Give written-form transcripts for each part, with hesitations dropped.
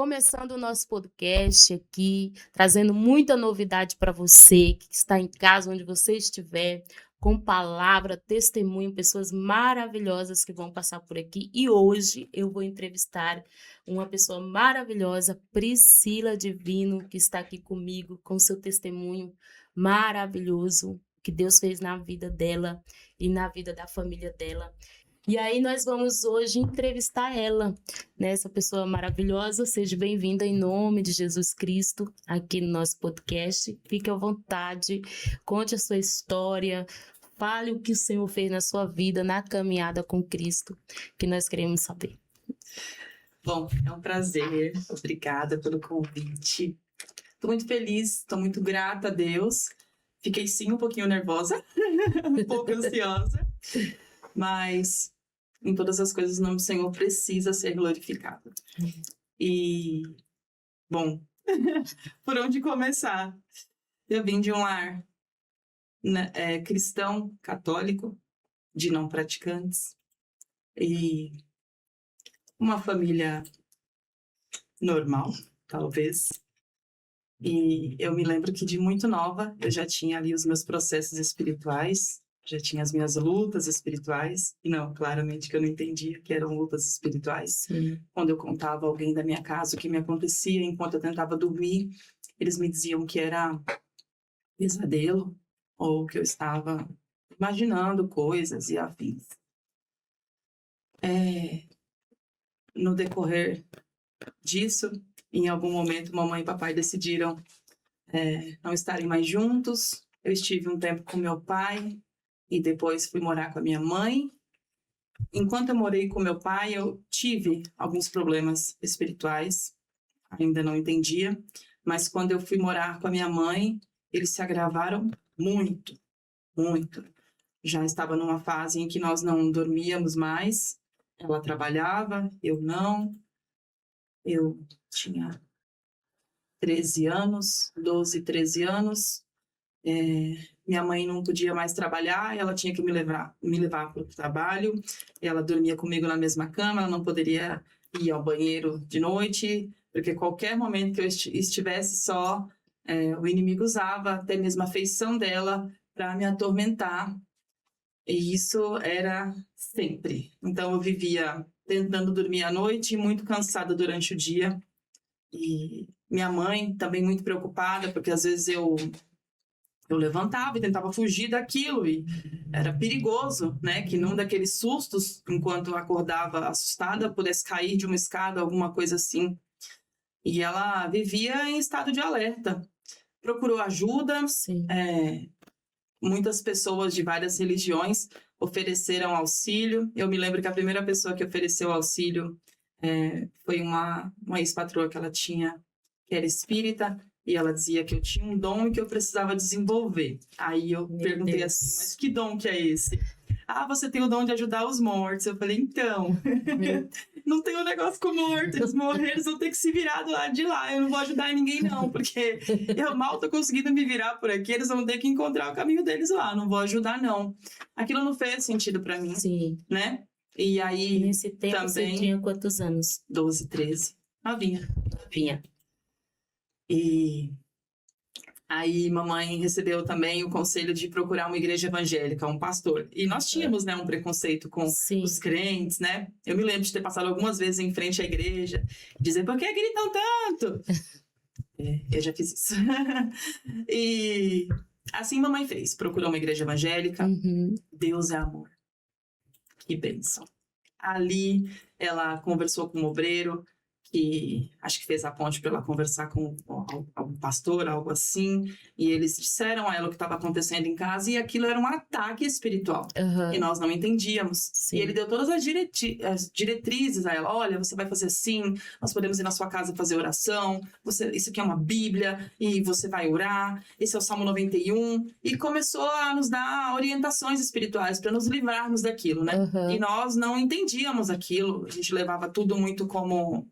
começando o nosso podcast aqui, trazendo muita novidade para você que está em casa, onde você estiver, com palavra, testemunho, pessoas maravilhosas que vão passar por aqui. E hoje eu vou entrevistar uma pessoa maravilhosa, Priscila Divino, que está aqui comigo, com seu testemunho maravilhoso que Deus fez na vida dela e na vida da família dela. E aí nós vamos hoje entrevistar ela, né? Essa pessoa maravilhosa. Seja bem-vinda em nome de Jesus Cristo aqui no nosso podcast. Fique à vontade, conte a sua história, fale o que o Senhor fez na sua vida, na caminhada com Cristo, que nós queremos saber. Bom, é um prazer. Obrigada pelo convite. Estou muito feliz, estou muito grata a Deus. Fiquei sim um pouquinho nervosa, um pouco ansiosa, mas em todas as coisas o nome do Senhor precisa ser glorificado. E, bom, por onde começar? Eu vim de um lar cristão, católico, de não praticantes, e uma família normal, talvez. E eu me lembro que de muito nova eu já tinha ali os meus processos espirituais, já tinha as minhas lutas espirituais, e não, claramente que eu não entendia que eram lutas espirituais. Sim. Quando eu contava a alguém da minha casa o que me acontecia enquanto eu tentava dormir, eles me diziam que era pesadelo, ou que eu estava imaginando coisas e afins. No decorrer disso, em algum momento, mamãe e papai decidiram não estarem mais juntos. Eu estive um tempo com meu pai e depois fui morar com a minha mãe. Enquanto eu morei com meu pai, eu tive alguns problemas espirituais, ainda não entendia, mas quando eu fui morar com a minha mãe, eles se agravaram muito, muito. Já estava numa fase em que nós não dormíamos mais, ela trabalhava, eu não. Eu tinha 13 anos, 12, 13 anos. Minha mãe não podia mais trabalhar, ela tinha que me levar para o trabalho. Ela dormia comigo na mesma cama, ela não poderia ir ao banheiro de noite, porque qualquer momento que eu estivesse só, o inimigo usava até mesmo a afeição dela para me atormentar. E isso era sempre. Então eu vivia tentando dormir à noite, muito cansada durante o dia. E minha mãe também muito preocupada, porque às vezes eu levantava e tentava fugir daquilo, e era perigoso, né? Que num daqueles sustos, enquanto eu acordava assustada, pudesse cair de uma escada, alguma coisa assim. E ela vivia em estado de alerta. Procurou ajuda. Sim. Muitas pessoas de várias religiões ofereceram auxílio. Eu me lembro que a primeira pessoa que ofereceu auxílio foi uma ex-patroa que ela tinha, que era espírita, e ela dizia que eu tinha um dom e que eu precisava desenvolver. Aí eu perguntei assim, mas que dom que é esse? Ah, você tem o dom de ajudar os mortos. Eu falei, então, não tem um negócio com morto, eles morreram, eles vão ter que se virar do lado de lá. Eu não vou ajudar ninguém não, porque eu mal tô conseguindo me virar por aqui, eles vão ter que encontrar o caminho deles lá, não vou ajudar não. Aquilo não fez sentido para mim, Sim. né? E aí, nesse tempo também, você tinha quantos anos? 12, 13. Novinha. E aí mamãe recebeu também o conselho de procurar uma igreja evangélica, um pastor. E nós tínhamos, né, um preconceito com Sim. os crentes, né? Eu me lembro de ter passado algumas vezes em frente à igreja, dizer, por que gritam tanto? Eu já fiz isso. E assim mamãe fez, procurou uma igreja evangélica. Uhum. Deus é amor. Que bênção. Ali ela conversou com um obreiro, que acho que fez a ponte para ela conversar com algum pastor, algo assim, e eles disseram a ela o que estava acontecendo em casa, e aquilo era um ataque espiritual, e nós não entendíamos. Sim. E ele deu todas as diretrizes a ela, olha, você vai fazer assim, nós podemos ir na sua casa fazer oração, isso aqui é uma Bíblia, e você vai orar, esse é o Salmo 91, e começou a nos dar orientações espirituais para nos livrarmos daquilo, né? E nós não entendíamos aquilo, a gente levava tudo muito como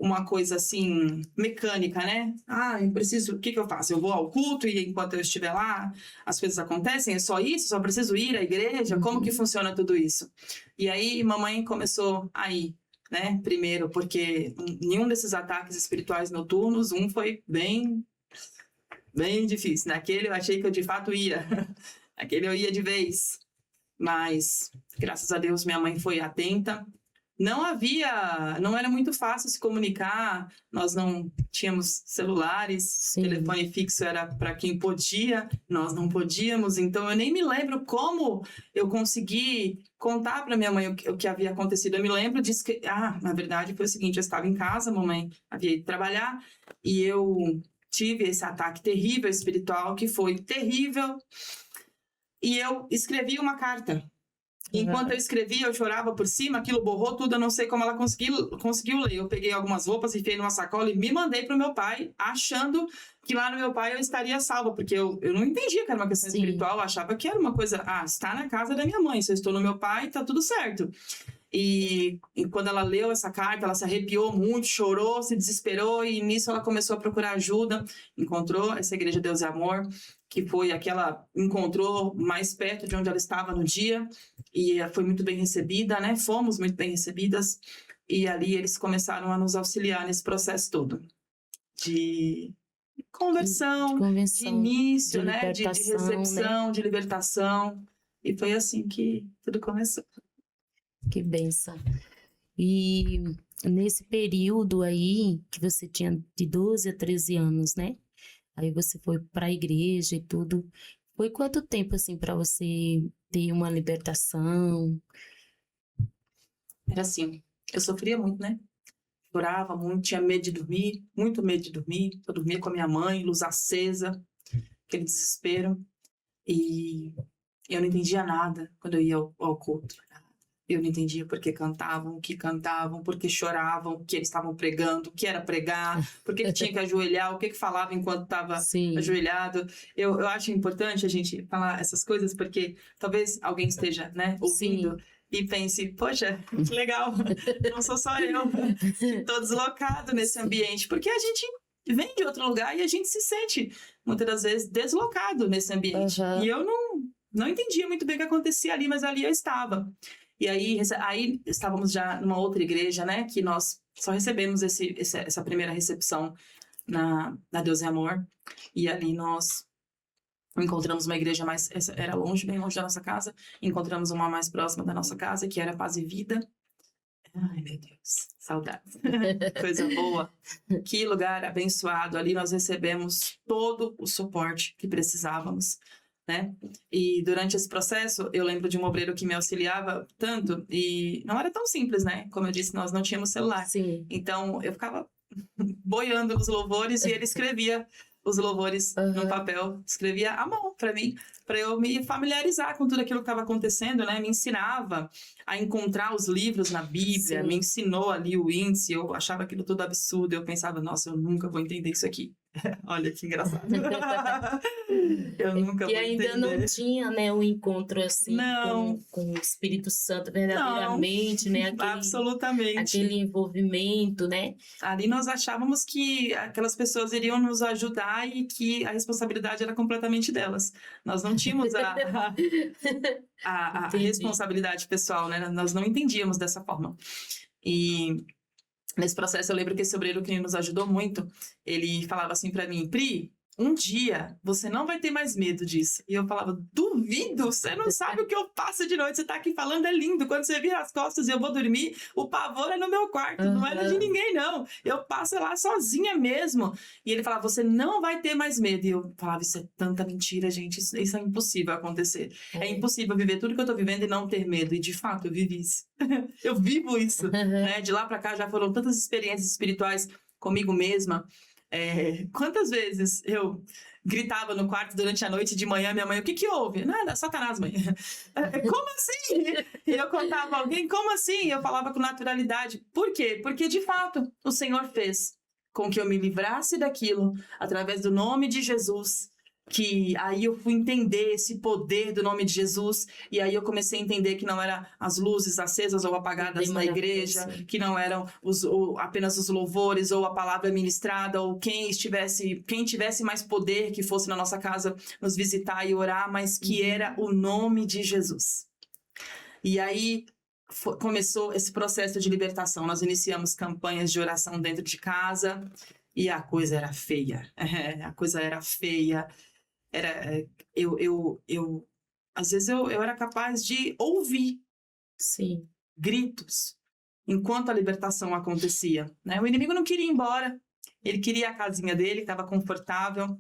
uma coisa assim, mecânica, né? Ah, eu preciso, o que eu faço? Eu vou ao culto e enquanto eu estiver lá, as coisas acontecem? É só isso? Só preciso ir à igreja? Como que funciona tudo isso? E aí, mamãe começou a ir né? Primeiro, porque nenhum desses ataques espirituais noturnos, foi bem difícil. Naquele eu achei que eu de fato ia. Aquele eu ia de vez. Mas, graças a Deus, minha mãe foi atenta. Não era muito fácil se comunicar, nós não tínhamos celulares, Sim. telefone fixo era para quem podia, nós não podíamos, então eu nem me lembro como eu consegui contar para minha mãe o que havia acontecido. Eu me lembro disso que, na verdade foi o seguinte, eu estava em casa, a mamãe havia ido trabalhar, e eu tive esse ataque terrível espiritual, que foi terrível, e eu escrevi uma carta. Enquanto eu escrevia, eu chorava por cima, aquilo borrou tudo, eu não sei como ela conseguiu ler. Eu peguei algumas roupas, enfiei numa sacola e me mandei para o meu pai, achando que lá no meu pai eu estaria salva, porque eu não entendia que era uma questão espiritual, eu achava que era uma coisa, está na casa da minha mãe, se eu estou no meu pai, tá tudo certo. E quando ela leu essa carta, ela se arrepiou muito, chorou, se desesperou, e nisso ela começou a procurar ajuda, encontrou essa Igreja Deus e Amor, que foi a que ela encontrou mais perto de onde ela estava no dia, e foi muito bem recebida, né? Fomos muito bem recebidas, e ali eles começaram a nos auxiliar nesse processo todo de conversão, de início, de né? De recepção, né? De libertação, e foi assim que tudo começou. Que bênção. E nesse período aí, que você tinha de 12 a 13 anos, né? Aí você foi para a igreja e tudo. Foi quanto tempo, assim, para você ter uma libertação? Era assim, eu sofria muito, né? Chorava muito, tinha medo de dormir, muito medo de dormir. Eu dormia com a minha mãe, luz acesa, aquele desespero. E eu não entendia nada quando eu ia ao culto. Eu não entendia por que cantavam, o que cantavam, por que choravam, o que eles estavam pregando, o que era pregar, por que tinha que ajoelhar, o que falava enquanto estava ajoelhado. Eu acho importante a gente falar essas coisas, porque talvez alguém esteja, né, ouvindo e pense, poxa, que legal, não sou só eu, estou deslocado nesse ambiente, porque a gente vem de outro lugar e a gente se sente, muitas das vezes, deslocado nesse ambiente. E eu não entendia muito bem o que acontecia ali, mas ali eu estava. E aí estávamos já numa outra igreja, né? Que nós só recebemos essa primeira recepção na Deus é Amor. E ali nós encontramos uma igreja era longe, bem longe da nossa casa. Encontramos uma mais próxima da nossa casa, que era Paz e Vida. Ai, meu Deus, saudades. Coisa boa. Que lugar abençoado. Ali nós recebemos todo o suporte que precisávamos, né? E durante esse processo, eu lembro de um obreiro que me auxiliava tanto, e não era tão simples, né? Como eu disse, nós não tínhamos celular. Então, eu ficava boiando nos louvores e ele escrevia os louvores no papel, escrevia à mão para mim, para eu me familiarizar com tudo aquilo que estava acontecendo, né? Me ensinava a encontrar os livros na Bíblia, me ensinou ali o índice, eu achava aquilo tudo absurdo, eu pensava, nossa, eu nunca vou entender isso aqui. Olha que engraçado. Eu nunca vou entender. E ainda não tinha, né, um encontro assim com o Espírito Santo verdadeiramente, né? Absolutamente. Aquele envolvimento, né? Ali nós achávamos que aquelas pessoas iriam nos ajudar e que a responsabilidade era completamente delas. Nós não tínhamos a responsabilidade pessoal, né? Nós não entendíamos dessa forma. E nesse processo eu lembro que esse obreiro que nos ajudou muito, ele falava assim para mim, Pri, um dia você não vai ter mais medo disso. E eu falava, duvido, você não sabe o que eu passo de noite, você tá aqui falando, é lindo, quando você vira as costas e eu vou dormir, o pavor é no meu quarto, não é de ninguém não, eu passo lá sozinha mesmo. E ele falava, você não vai ter mais medo. E eu falava, isso é tanta mentira, gente, isso é impossível acontecer. É impossível viver tudo que eu tô vivendo e não ter medo. E de fato, eu vivi isso. Eu vivo isso, né? De lá pra cá já foram tantas experiências espirituais comigo mesma. Quantas vezes eu gritava no quarto durante a noite, de manhã, minha mãe, o que houve? Nada, Satanás, mãe. Como assim? E eu contava a alguém, como assim? Eu falava com naturalidade. Por quê? Porque, de fato, o Senhor fez com que eu me livrasse daquilo, através do nome de Jesus, que aí eu fui entender esse poder do nome de Jesus, e aí eu comecei a entender que não eram as luzes acesas ou apagadas na igreja, que não eram apenas os louvores ou a palavra ministrada, ou quem tivesse mais poder que fosse na nossa casa nos visitar e orar, mas que era o nome de Jesus. E aí começou esse processo de libertação. Nós iniciamos campanhas de oração dentro de casa e a coisa era feia. A coisa era feia. Às vezes eu era capaz de ouvir Sim. gritos enquanto a libertação acontecia, né? O inimigo não queria ir embora. Ele queria a casinha dele, estava confortável.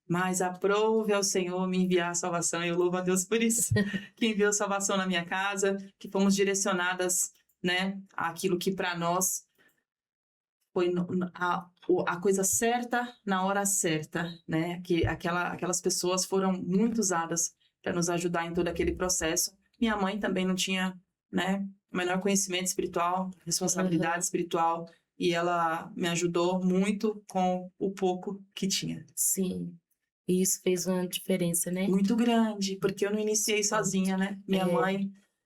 Mas aprove ao Senhor me enviar a salvação, e eu louvo a Deus por isso, que enviou salvação na minha casa, que fomos direcionadas, né, àquilo que para nós foi a coisa certa na hora certa, né, que aquelas pessoas foram muito usadas para nos ajudar em todo aquele processo. Minha mãe também não tinha, né, o menor conhecimento espiritual, responsabilidade espiritual, e ela me ajudou muito com o pouco que tinha. Sim. E isso fez uma diferença, né? Muito grande, porque eu não iniciei sozinha, né?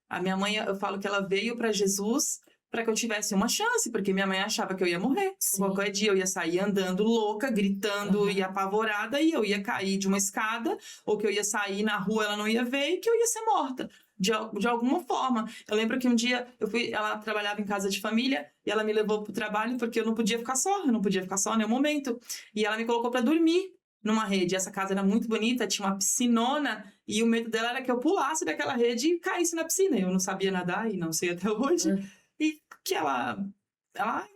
A minha mãe, eu falo que ela veio para Jesus para que eu tivesse uma chance, porque minha mãe achava que eu ia morrer. Sim. Qualquer dia eu ia sair andando louca, gritando e apavorada, e eu ia cair de uma escada, ou que eu ia sair na rua, ela não ia ver, e que eu ia ser morta. De alguma forma. Eu lembro que um dia ela trabalhava em casa de família, e ela me levou pro trabalho porque eu não podia ficar só em nenhum momento. E ela me colocou para dormir numa rede. Essa casa era muito bonita, tinha uma piscinona, e o medo dela era que eu pulasse daquela rede e caísse na piscina. Eu não sabia nadar e não sei até hoje. E que ela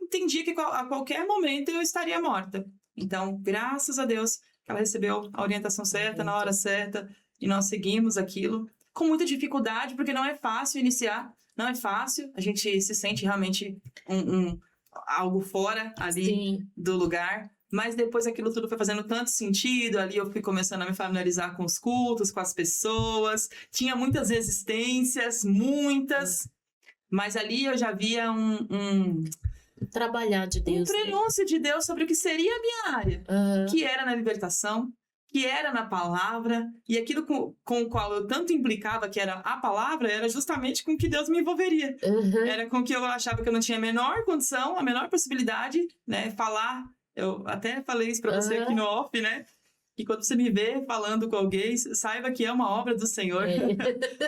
entendia que a qualquer momento eu estaria morta. Então, graças a Deus, que ela recebeu a orientação certa, na hora certa, e nós seguimos aquilo com muita dificuldade, porque não é fácil iniciar, não é fácil, a gente se sente realmente algo fora ali do lugar. Mas depois aquilo tudo foi fazendo tanto sentido, ali eu fui começando a me familiarizar com os cultos, com as pessoas, tinha muitas resistências, muitas, mas ali eu já via trabalhar de Deus, prenúncio de Deus sobre o que seria a minha área, que era na libertação, que era na palavra, e aquilo com o qual eu tanto implicava, que era a palavra, era justamente com que Deus me envolveria. Era com que eu achava que eu não tinha a menor condição, a menor possibilidade, né, falar. Eu até falei isso para você aqui no off, né? Que quando você me vê falando com alguém, saiba que é uma obra do Senhor.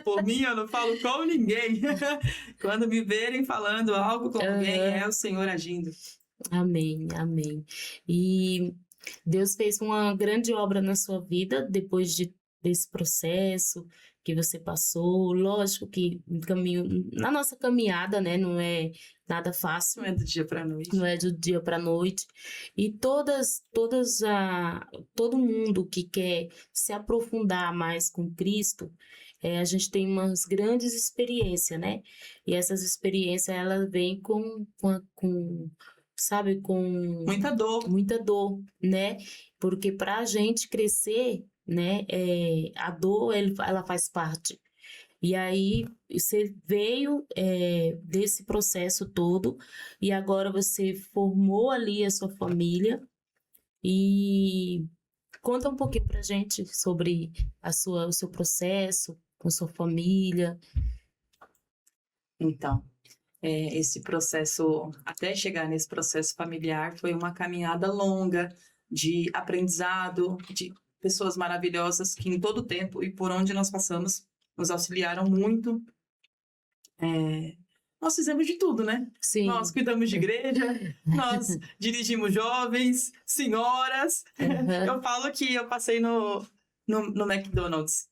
Por mim, eu não falo com ninguém. Quando me verem falando algo com alguém, é o Senhor agindo. Amém, amém. E Deus fez uma grande obra na sua vida depois desse processo que você passou. Lógico que na nossa caminhada, né, não é nada fácil. Não é do dia para noite. Não é do dia para noite. E todo mundo que quer se aprofundar mais com Cristo, a gente tem umas grandes experiências, né? E essas experiências, elas vêm sabe, com muita dor, né? Porque para a gente crescer, né, a dor, ela faz parte. E aí, você veio desse processo todo, e agora você formou ali a sua família. E conta um pouquinho pra gente sobre o seu processo com sua família. Então, esse processo, até chegar nesse processo familiar, foi uma caminhada longa de aprendizado, de pessoas maravilhosas que em todo o tempo e por onde nós passamos nos auxiliaram muito. Nós fizemos de tudo, né? Sim. Nós cuidamos de igreja, nós dirigimos jovens, senhoras. Eu falo que eu passei no McDonald's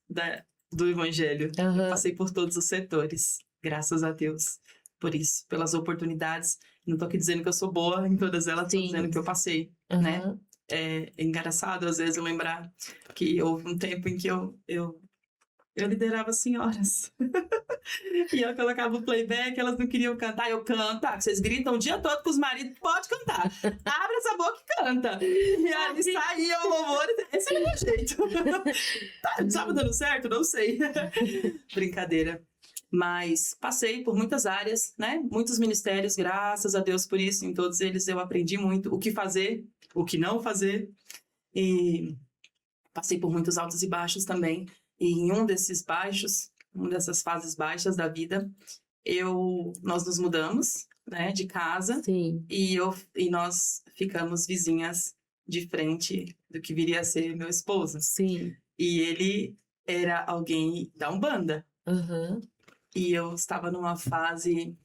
do Evangelho. Eu passei por todos os setores, graças a Deus por isso, pelas oportunidades. Não tô aqui dizendo que eu sou boa em todas elas, tô dizendo que eu passei, né? É engraçado, às vezes, eu lembrar que houve um tempo em que eu liderava senhoras. E eu colocava o playback, elas não queriam cantar. Eu canto, vocês gritam o dia todo com os maridos, pode cantar. Abre essa boca e canta. E aí saía o louvor, esse é o meu jeito. Tava dando certo? Não sei. Brincadeira. Mas passei por muitas áreas, né? Muitos ministérios, graças a Deus por isso. Em todos eles eu aprendi muito o que fazer, o que não fazer. E passei por muitos altos e baixos também. E em um desses baixos, uma dessas fases baixas da vida, nós nos mudamos, né, de casa. Sim. E nós ficamos vizinhas de frente do que viria a ser meu esposo. Sim. E ele era alguém da Umbanda. e eu estava numa fase,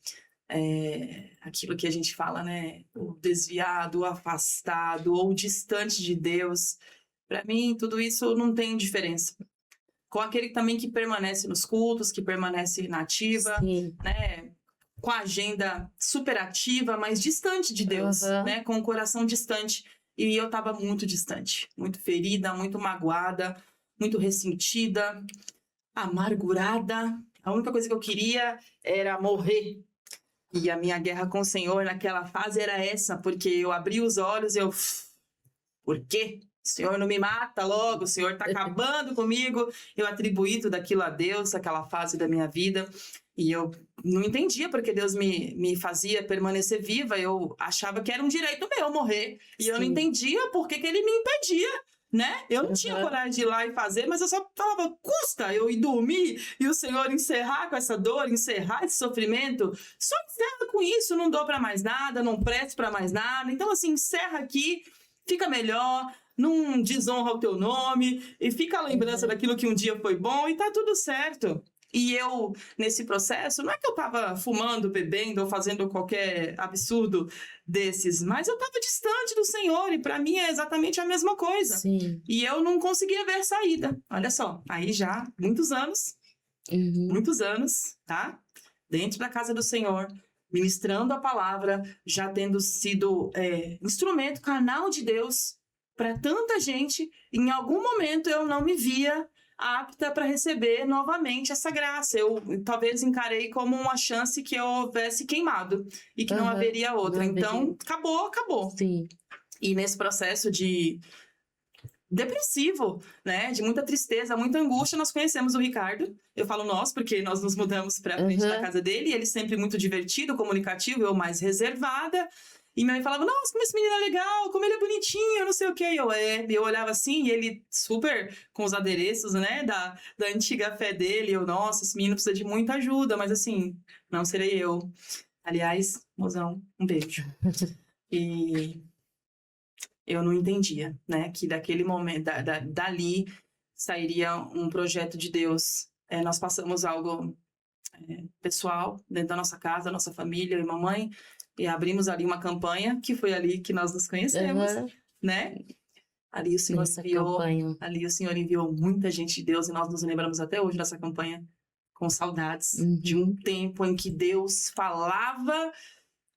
aquilo que a gente fala, né? O desviado, o afastado ou distante de Deus. Para mim, tudo isso não tem diferença. Com aquele também que permanece nos cultos, que permanece na ativa, Sim. né? Com a agenda super ativa, mas distante de Deus, né? Com o coração distante. E eu estava muito distante, muito ferida, muito magoada, muito ressentida, amargurada. A única coisa que eu queria era morrer. E a minha guerra com o Senhor naquela fase era essa, porque eu abri os olhos e eu... Por quê? O Senhor não me mata logo, o Senhor está acabando comigo. Eu atribuí tudo aquilo a Deus, aquela fase da minha vida. E eu não entendia porque Deus me fazia permanecer viva. Eu achava que era um direito meu morrer. E eu não entendia por que Ele me impedia, né? Eu não tinha coragem de ir lá e fazer, mas eu só falava, custa eu ir dormir e o Senhor encerrar com essa dor, encerrar esse sofrimento. Só encerra com isso, não dou para mais nada, não presto para mais nada. Então, assim, encerra aqui, fica melhor, não desonra o teu nome e fica a lembrança daquilo que um dia foi bom e tá tudo certo. E eu, nesse processo, não é que eu tava fumando, bebendo ou fazendo qualquer absurdo desses, mas eu tava distante do Senhor e para mim é exatamente a mesma coisa. Sim. E eu não conseguia ver saída. Olha só, aí já muitos anos, tá? Dentro da casa do Senhor, ministrando a palavra, já tendo sido instrumento, canal de Deus para tanta gente. Em algum momento eu não me via apta para receber novamente essa graça. Eu talvez encarei como uma chance que eu houvesse queimado e que não haveria outra. Então, acabou. Sim. E nesse processo de depressivo, né, de muita tristeza, muita angústia, nós conhecemos o Ricardo. Eu falo nós, porque nós nos mudamos para frente da casa dele, e ele sempre muito divertido, comunicativo, eu mais reservada. E minha mãe falava, nossa, como esse menino é legal, como ele é bonitinho, não sei o quê. E eu olhava assim, e ele super com os adereços, né, da antiga fé dele. Eu, nossa, esse menino precisa de muita ajuda, mas assim, não serei eu. Aliás, mozão, um beijo. E eu não entendia, né, que daquele momento, dali sairia um projeto de Deus. Nós passamos algo pessoal dentro da nossa casa, da nossa família, eu e mamãe, e abrimos ali uma campanha, que foi ali que nós nos conhecemos, né? Ali o Senhor enviou muita gente de Deus, e nós nos lembramos até hoje dessa campanha com saudades de um tempo em que Deus falava.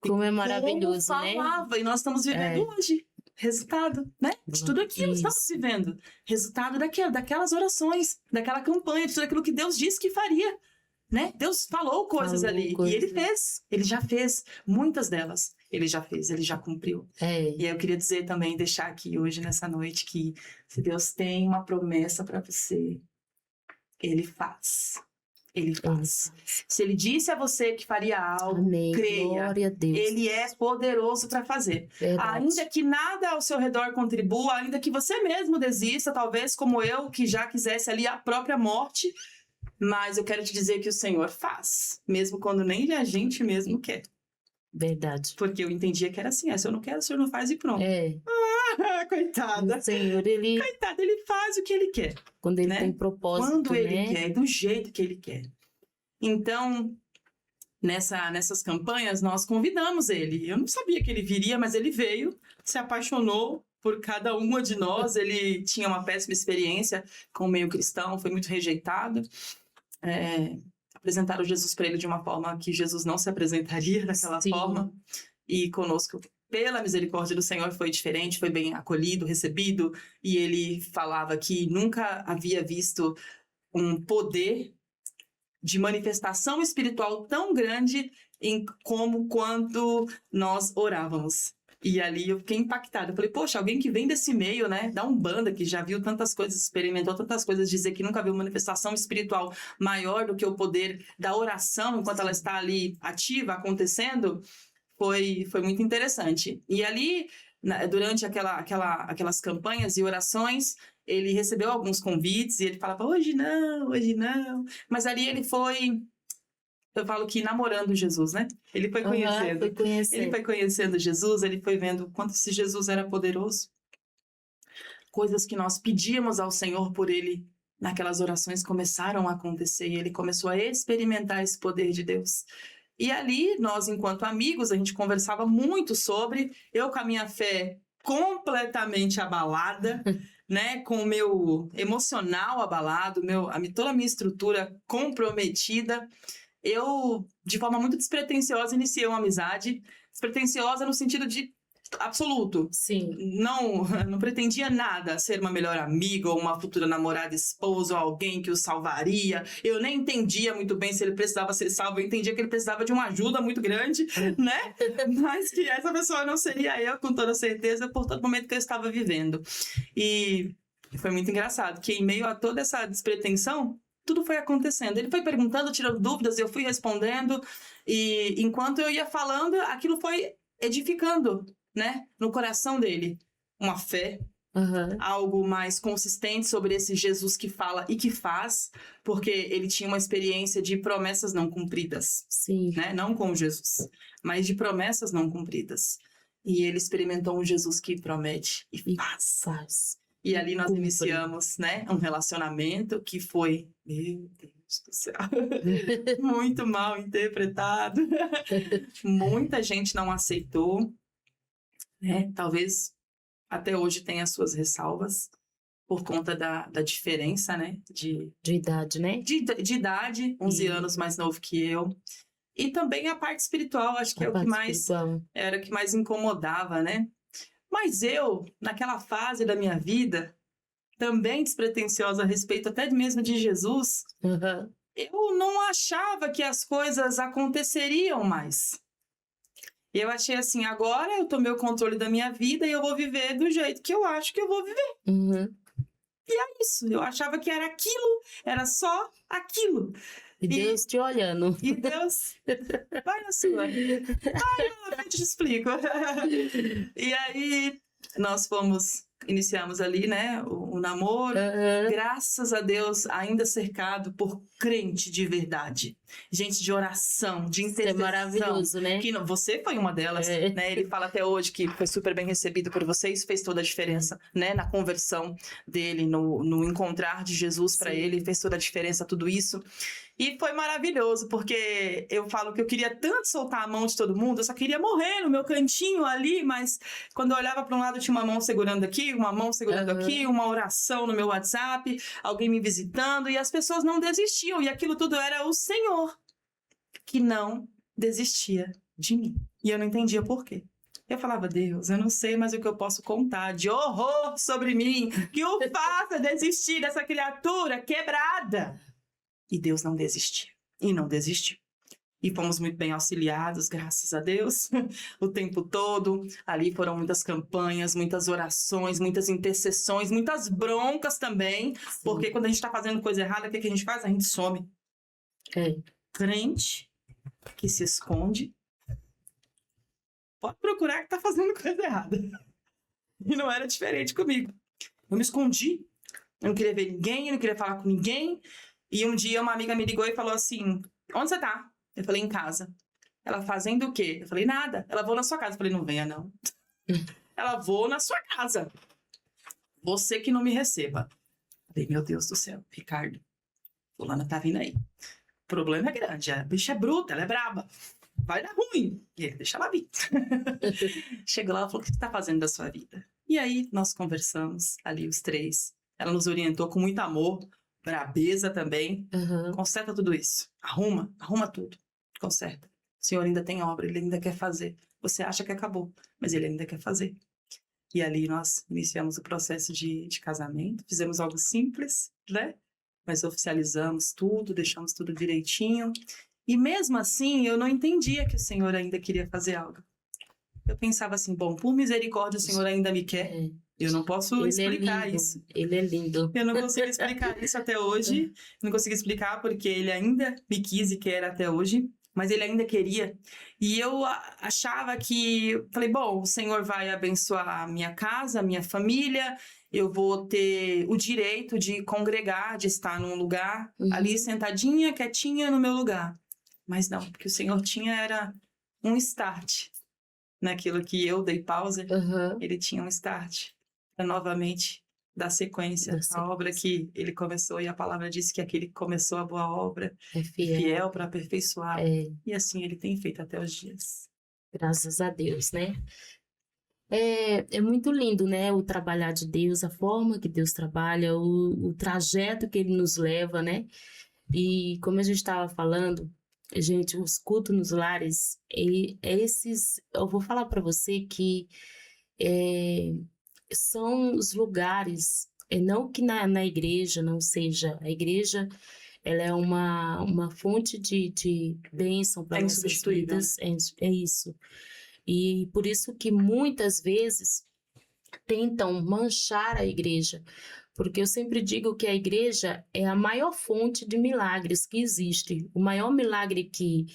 Como é maravilhoso, falava, né? E nós estamos vivendo hoje. Resultado, né? De tudo aquilo que estamos vivendo. Resultado daquelas orações, daquela campanha, de tudo aquilo que Deus disse que faria. Né? Deus falou coisas ali. E Ele fez. Ele já fez. Muitas delas. Ele já fez. Ele já cumpriu. E aí eu queria dizer também, deixar aqui hoje, nessa noite, que se Deus tem uma promessa para você, Ele faz. Ele faz. Se Ele disse a você que faria algo, creia. Glória a Deus. Ele é poderoso para fazer. Verdade. Ainda que nada ao seu redor contribua, ainda que você mesmo desista, talvez como eu, que já quisesse ali a própria morte, mas eu quero te dizer que o Senhor faz, mesmo quando nem a gente mesmo quer. Verdade. Porque eu entendia que era assim, se eu não quero, o Senhor não faz e pronto. Coitada. O Senhor, Coitada, Ele faz o que Ele quer. Quando Ele tem propósito, quando Ele quer, do jeito que Ele quer. Então, nessas campanhas, nós convidamos Ele. Eu não sabia que Ele viria, mas Ele veio, se apaixonou por cada uma de nós. Ele tinha uma péssima experiência com o meio cristão, foi muito rejeitado. Apresentaram Jesus para ele de uma forma que Jesus não se apresentaria daquela forma. E conosco, pela misericórdia do Senhor, foi diferente, foi bem acolhido, recebido. E ele falava que nunca havia visto um poder de manifestação espiritual tão grande como quando nós orávamos. E ali eu fiquei impactada. Eu falei, poxa, alguém que vem desse meio, né, da Umbanda, que já viu tantas coisas, experimentou tantas coisas, dizer que nunca viu manifestação espiritual maior do que o poder da oração enquanto ela está ali ativa, acontecendo, foi muito interessante. E ali, durante aquelas campanhas e orações, ele recebeu alguns convites e ele falava, hoje não. Mas ali ele foi... Eu falo que namorando Jesus, né? Ele foi conhecendo. Ele foi conhecendo Jesus, ele foi vendo quanto esse Jesus era poderoso. Coisas que nós pedíamos ao Senhor por ele naquelas orações começaram a acontecer e ele começou a experimentar esse poder de Deus. E ali, nós, enquanto amigos, a gente conversava muito sobre, eu com a minha fé completamente abalada, né, com o meu emocional abalado, toda a minha estrutura comprometida. Eu, de forma muito despretensiosa, iniciei uma amizade, despretensiosa no sentido de absoluto. Sim. Não pretendia nada, ser uma melhor amiga ou uma futura namorada, esposa ou alguém que o salvaria. Eu nem entendia muito bem se ele precisava ser salvo. Eu entendia que ele precisava de uma ajuda muito grande, né? Mas que essa pessoa não seria eu, com toda certeza, por todo momento que eu estava vivendo. E foi muito engraçado, que em meio a toda essa despretensão, tudo foi acontecendo. Ele foi perguntando, tirando dúvidas, eu fui respondendo. E enquanto eu ia falando, aquilo foi edificando, né, no coração dele, uma fé, algo mais consistente sobre esse Jesus que fala e que faz, porque ele tinha uma experiência de promessas não cumpridas. Sim. Né? Não com Jesus, mas de promessas não cumpridas. E ele experimentou um Jesus que promete e faz. E ali nós iniciamos, né, um relacionamento que foi, meu Deus do céu, muito mal interpretado. Muita gente não aceitou, né? Talvez até hoje tenha suas ressalvas por conta da diferença, né? De idade, né? De idade, 11 anos mais novo que eu. E também a parte espiritual, acho que é o que mais era o que mais incomodava, né? Mas eu, naquela fase da minha vida, também despretensiosa a respeito até mesmo de Jesus, eu não achava que as coisas aconteceriam mais. Eu achei assim, agora eu tomei o controle da minha vida e eu vou viver do jeito que eu acho que eu vou viver. E é isso, eu achava que era aquilo, era só aquilo. E Deus te olhando. E Deus, vai na sua. Vai na frente, eu te explico. E aí, nós iniciamos ali, né, o namoro. Graças a Deus, ainda cercado por crente de verdade. Gente de oração, de intercessão. Isso é maravilhoso, né? Que você foi uma delas, né? Ele fala até hoje que foi super bem recebido por vocês, fez toda a diferença, né? Na conversão dele, no encontrar de Jesus para ele, fez toda a diferença, tudo isso. E foi maravilhoso, porque eu falo que eu queria tanto soltar a mão de todo mundo, eu só queria morrer no meu cantinho ali, mas quando eu olhava para um lado tinha uma mão segurando aqui, uma mão segurando aqui, uma oração no meu WhatsApp, alguém me visitando, e as pessoas não desistiam, e aquilo tudo era o Senhor que não desistia de mim. E eu não entendia por quê. Eu falava, Deus, eu não sei mais o que eu posso contar de horror sobre mim, que o faça desistir dessa criatura quebrada. E Deus não desistiu. E não desistiu. E fomos muito bem auxiliados, graças a Deus, o tempo todo. Ali foram muitas campanhas, muitas orações, muitas intercessões, muitas broncas também. Sim. Porque quando a gente está fazendo coisa errada, o que a gente faz? A gente some. Crente que se esconde, pode procurar que está fazendo coisa errada. E não era diferente comigo. Eu me escondi. Eu não queria ver ninguém, eu não queria falar com ninguém. E um dia uma amiga me ligou e falou assim, onde você tá? Eu falei, em casa. Ela, fazendo o quê? Eu falei, nada. Ela, vou na sua casa. Eu falei, não venha não. Ela, vou na sua casa. Você que não me receba. Eu falei, meu Deus do céu, Ricardo, fulana tá vindo aí. O problema é grande, a bicha é bruta, ela é braba. Vai dar ruim. E ele, deixa ela vir. Chegou lá, ela falou, o que você tá fazendo da sua vida? E aí, nós conversamos ali, os três. Ela nos orientou com muito amor, brabeza também. Conserta tudo isso. Arruma tudo. Conserta. O Senhor ainda tem obra, Ele ainda quer fazer. Você acha que acabou, mas Ele ainda quer fazer. E ali nós iniciamos o processo de casamento. Fizemos algo simples, né? Mas oficializamos tudo, deixamos tudo direitinho. E mesmo assim, eu não entendia que o Senhor ainda queria fazer algo. Eu pensava assim, bom, por misericórdia o Senhor ainda me quer. Eu não posso explicar isso. Ele é lindo. Eu não consigo explicar isso até hoje. Não consigo explicar porque Ele ainda me quis e quer até hoje. Mas Ele ainda queria. E eu achava que... Falei, bom, o Senhor vai abençoar a minha casa, a minha família. Eu vou ter o direito de congregar, de estar num lugar ali sentadinha, quietinha no meu lugar. Mas não, porque o Senhor era um start. Naquilo que eu dei pausa, Ele tinha um start para novamente dar sequência Da à obra sequência. que ele começou, e a palavra diz que aquele que começou a boa obra É é fiel. fiel para aperfeiçoar, É, e assim ele tem feito até os dias. graças a Deus, né? É muito lindo, né? O trabalhar de Deus, a forma que Deus trabalha, o trajeto que ele nos leva, né? E como a gente estava falando, gente, os cultos nos lares, esses, eu vou falar para você que é, são os lugares, não que na igreja não seja, a igreja ela é uma fonte de bênção para É nossas insubstituível, né? vidas, é isso. E por isso que muitas vezes tentam manchar a igreja, porque eu sempre digo que a igreja é a maior fonte de milagres que existe. O maior milagre que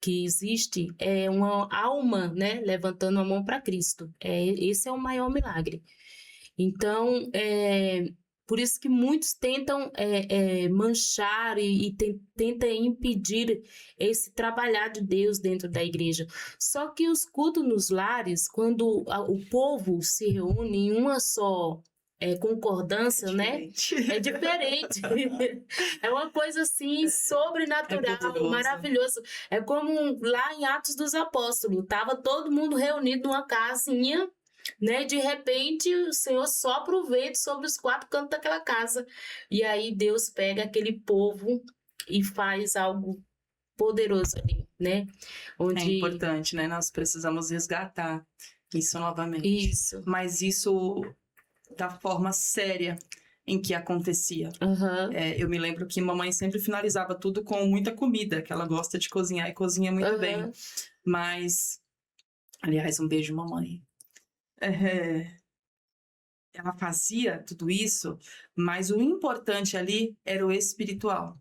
existe é uma alma, né, levantando a mão para Cristo. Esse é o maior milagre. Então, por isso que muitos tentam manchar e tentam impedir esse trabalhar de Deus dentro da igreja. Só que os cultos nos lares, quando o povo se reúne em uma só concordância, né? É diferente. É uma coisa assim É sobrenatural, poderoso. maravilhoso. É como lá em Atos dos Apóstolos, tava todo mundo reunido numa casinha, né? De repente, o Senhor sopra o vento sobre os quatro cantos daquela casa. E aí Deus pega aquele povo e faz algo poderoso ali, né? É Onde importante, né? Nós precisamos resgatar isso novamente. isso. Mas isso da forma séria em que acontecia. Aham. Eu me lembro que mamãe sempre finalizava tudo com muita comida, que ela gosta de cozinhar e cozinha muito bem. Aham. Mas, aliás, um beijo, mamãe. É, ela fazia tudo isso, mas o importante ali era o espiritual.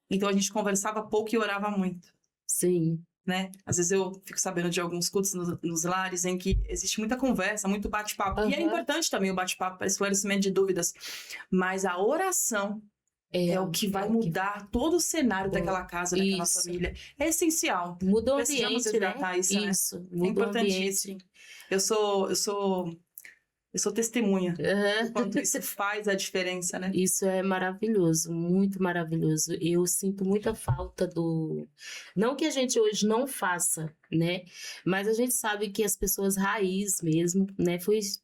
Então a gente conversava pouco e orava muito, Sim. né? Às vezes eu fico sabendo de alguns cultos nos lares em que existe muita conversa, muito bate-papo. E é Aham. importante também o bate-papo para esclarecimento de dúvidas. Mas a oração é o que vai mudar todo o cenário daquela casa, daquela Isso. família. É essencial. Muda o Precisamos ambiente, né? resgatar isso, né? Isso, É muda o importantíssimo. ambiente. Eu sou testemunha Aham. do quanto isso faz a diferença, né? Isso é maravilhoso, muito maravilhoso. Eu sinto muita falta do. Não que a gente hoje não faça, né? Mas a gente sabe que as pessoas raiz mesmo, né?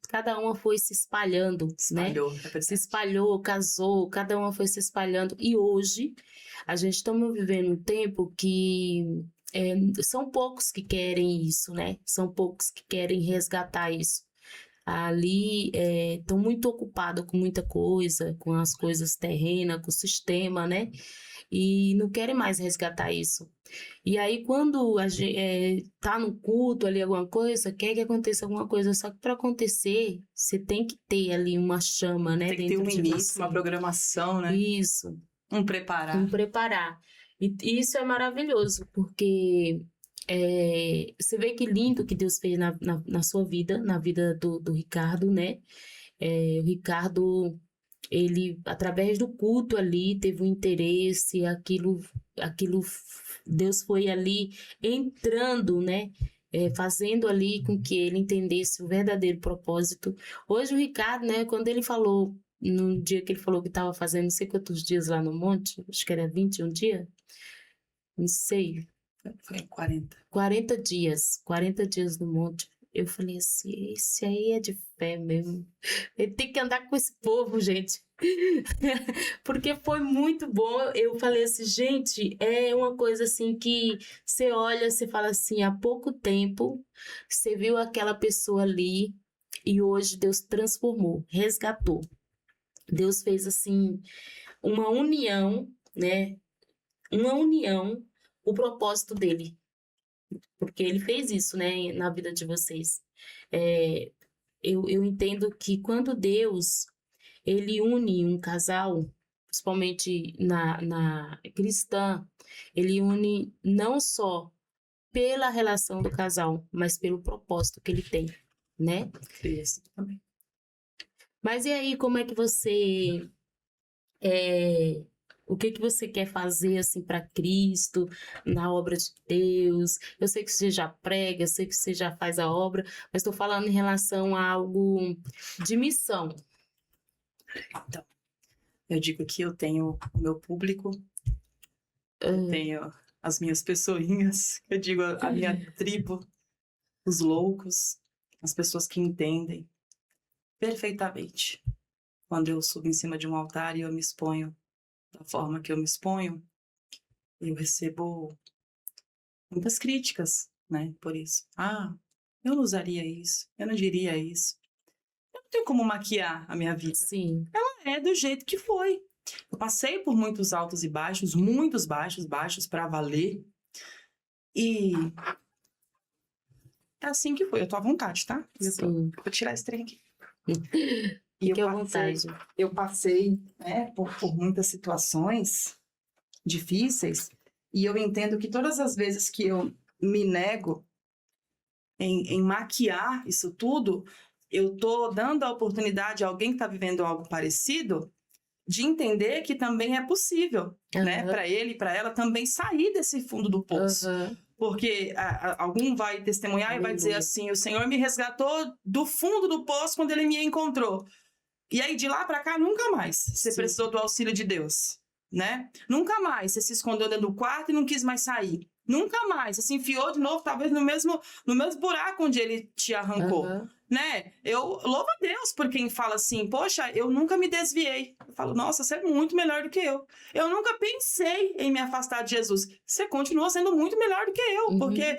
Cada uma foi se espalhando, né? Espalhou, é verdade. Se espalhou, casou, cada uma foi se espalhando. E hoje a gente estamos vivendo um tempo que são poucos que querem isso, né? São poucos que querem resgatar isso. Ali estão muito ocupados com muita coisa, com as coisas terrenas, com o sistema, né? E não querem mais resgatar isso. E aí, quando a gente tá no culto ali, alguma coisa, quer que aconteça alguma coisa, só que para acontecer, você tem que ter ali uma chama, né? Tem que ter dentro um de início, você. uma programação, né? Isso, Preparar. preparar. E isso é maravilhoso, porque você vê que lindo que Deus fez na sua vida, na vida do Ricardo, né? O Ricardo, ele, através do culto ali, teve um interesse, Deus foi ali entrando, né? Fazendo ali com que ele entendesse o verdadeiro propósito. Hoje o Ricardo, né, quando ele falou, no dia que ele falou que estava fazendo não sei quantos dias lá no monte, acho que era 21 dias, não sei, Foi 40. 40 dias no monte. Eu falei assim, esse aí é de fé mesmo. Ele tem que andar com esse povo, gente. Porque foi muito bom. Eu falei assim, gente, é uma coisa assim que você olha, você fala assim, há pouco tempo você viu aquela pessoa ali e hoje Deus transformou, resgatou. Deus fez assim uma união, né? Uma união, o propósito dele. Porque ele fez isso, né, na vida de vocês. Eu entendo que quando Deus ele une um casal, principalmente na cristã, ele une não só pela relação do casal, mas pelo propósito que ele tem, né? Isso também. Mas e aí, como é que você o que que você quer fazer assim para Cristo, na obra de Deus? Eu sei que você já prega, eu sei que você já faz a obra, mas estou falando em relação a algo de missão. Então, eu digo que eu tenho o meu público, eu tenho as minhas pessoinhas, eu digo a minha tribo, os loucos, as pessoas que entendem perfeitamente. Quando eu subo em cima de um altar e eu me exponho da forma que eu me exponho, eu recebo muitas críticas, né, por isso. Eu não usaria isso, eu não diria isso. Eu não tenho como maquiar a minha vida. Sim. Ela é do jeito que foi. Eu passei por muitos altos e baixos, muitos baixos para valer. E é assim que foi. Eu tô à vontade, tá? Sim. Vou tirar esse trem aqui. Fique à vontade. Eu passei, né, por muitas situações difíceis. E eu entendo que todas as vezes que eu me nego em maquiar isso tudo, eu tô dando a oportunidade a alguém que está vivendo algo parecido de entender que também é possível, né? Para ele e para ela também sair desse fundo do poço. Porque algum vai testemunhar e vai dizer assim, o Senhor me resgatou do fundo do poço quando Ele me encontrou. E aí, de lá para cá, nunca mais você precisou do auxílio de Deus, né? Nunca mais você se escondeu dentro do quarto e não quis mais sair. Nunca mais você se enfiou de novo, talvez no mesmo buraco onde Ele te arrancou. Né? Eu louvo a Deus por quem fala assim, poxa, eu nunca me desviei. Eu falo, nossa, você é muito melhor do que eu. Eu nunca pensei em me afastar de Jesus. Você continua sendo muito melhor do que eu, porque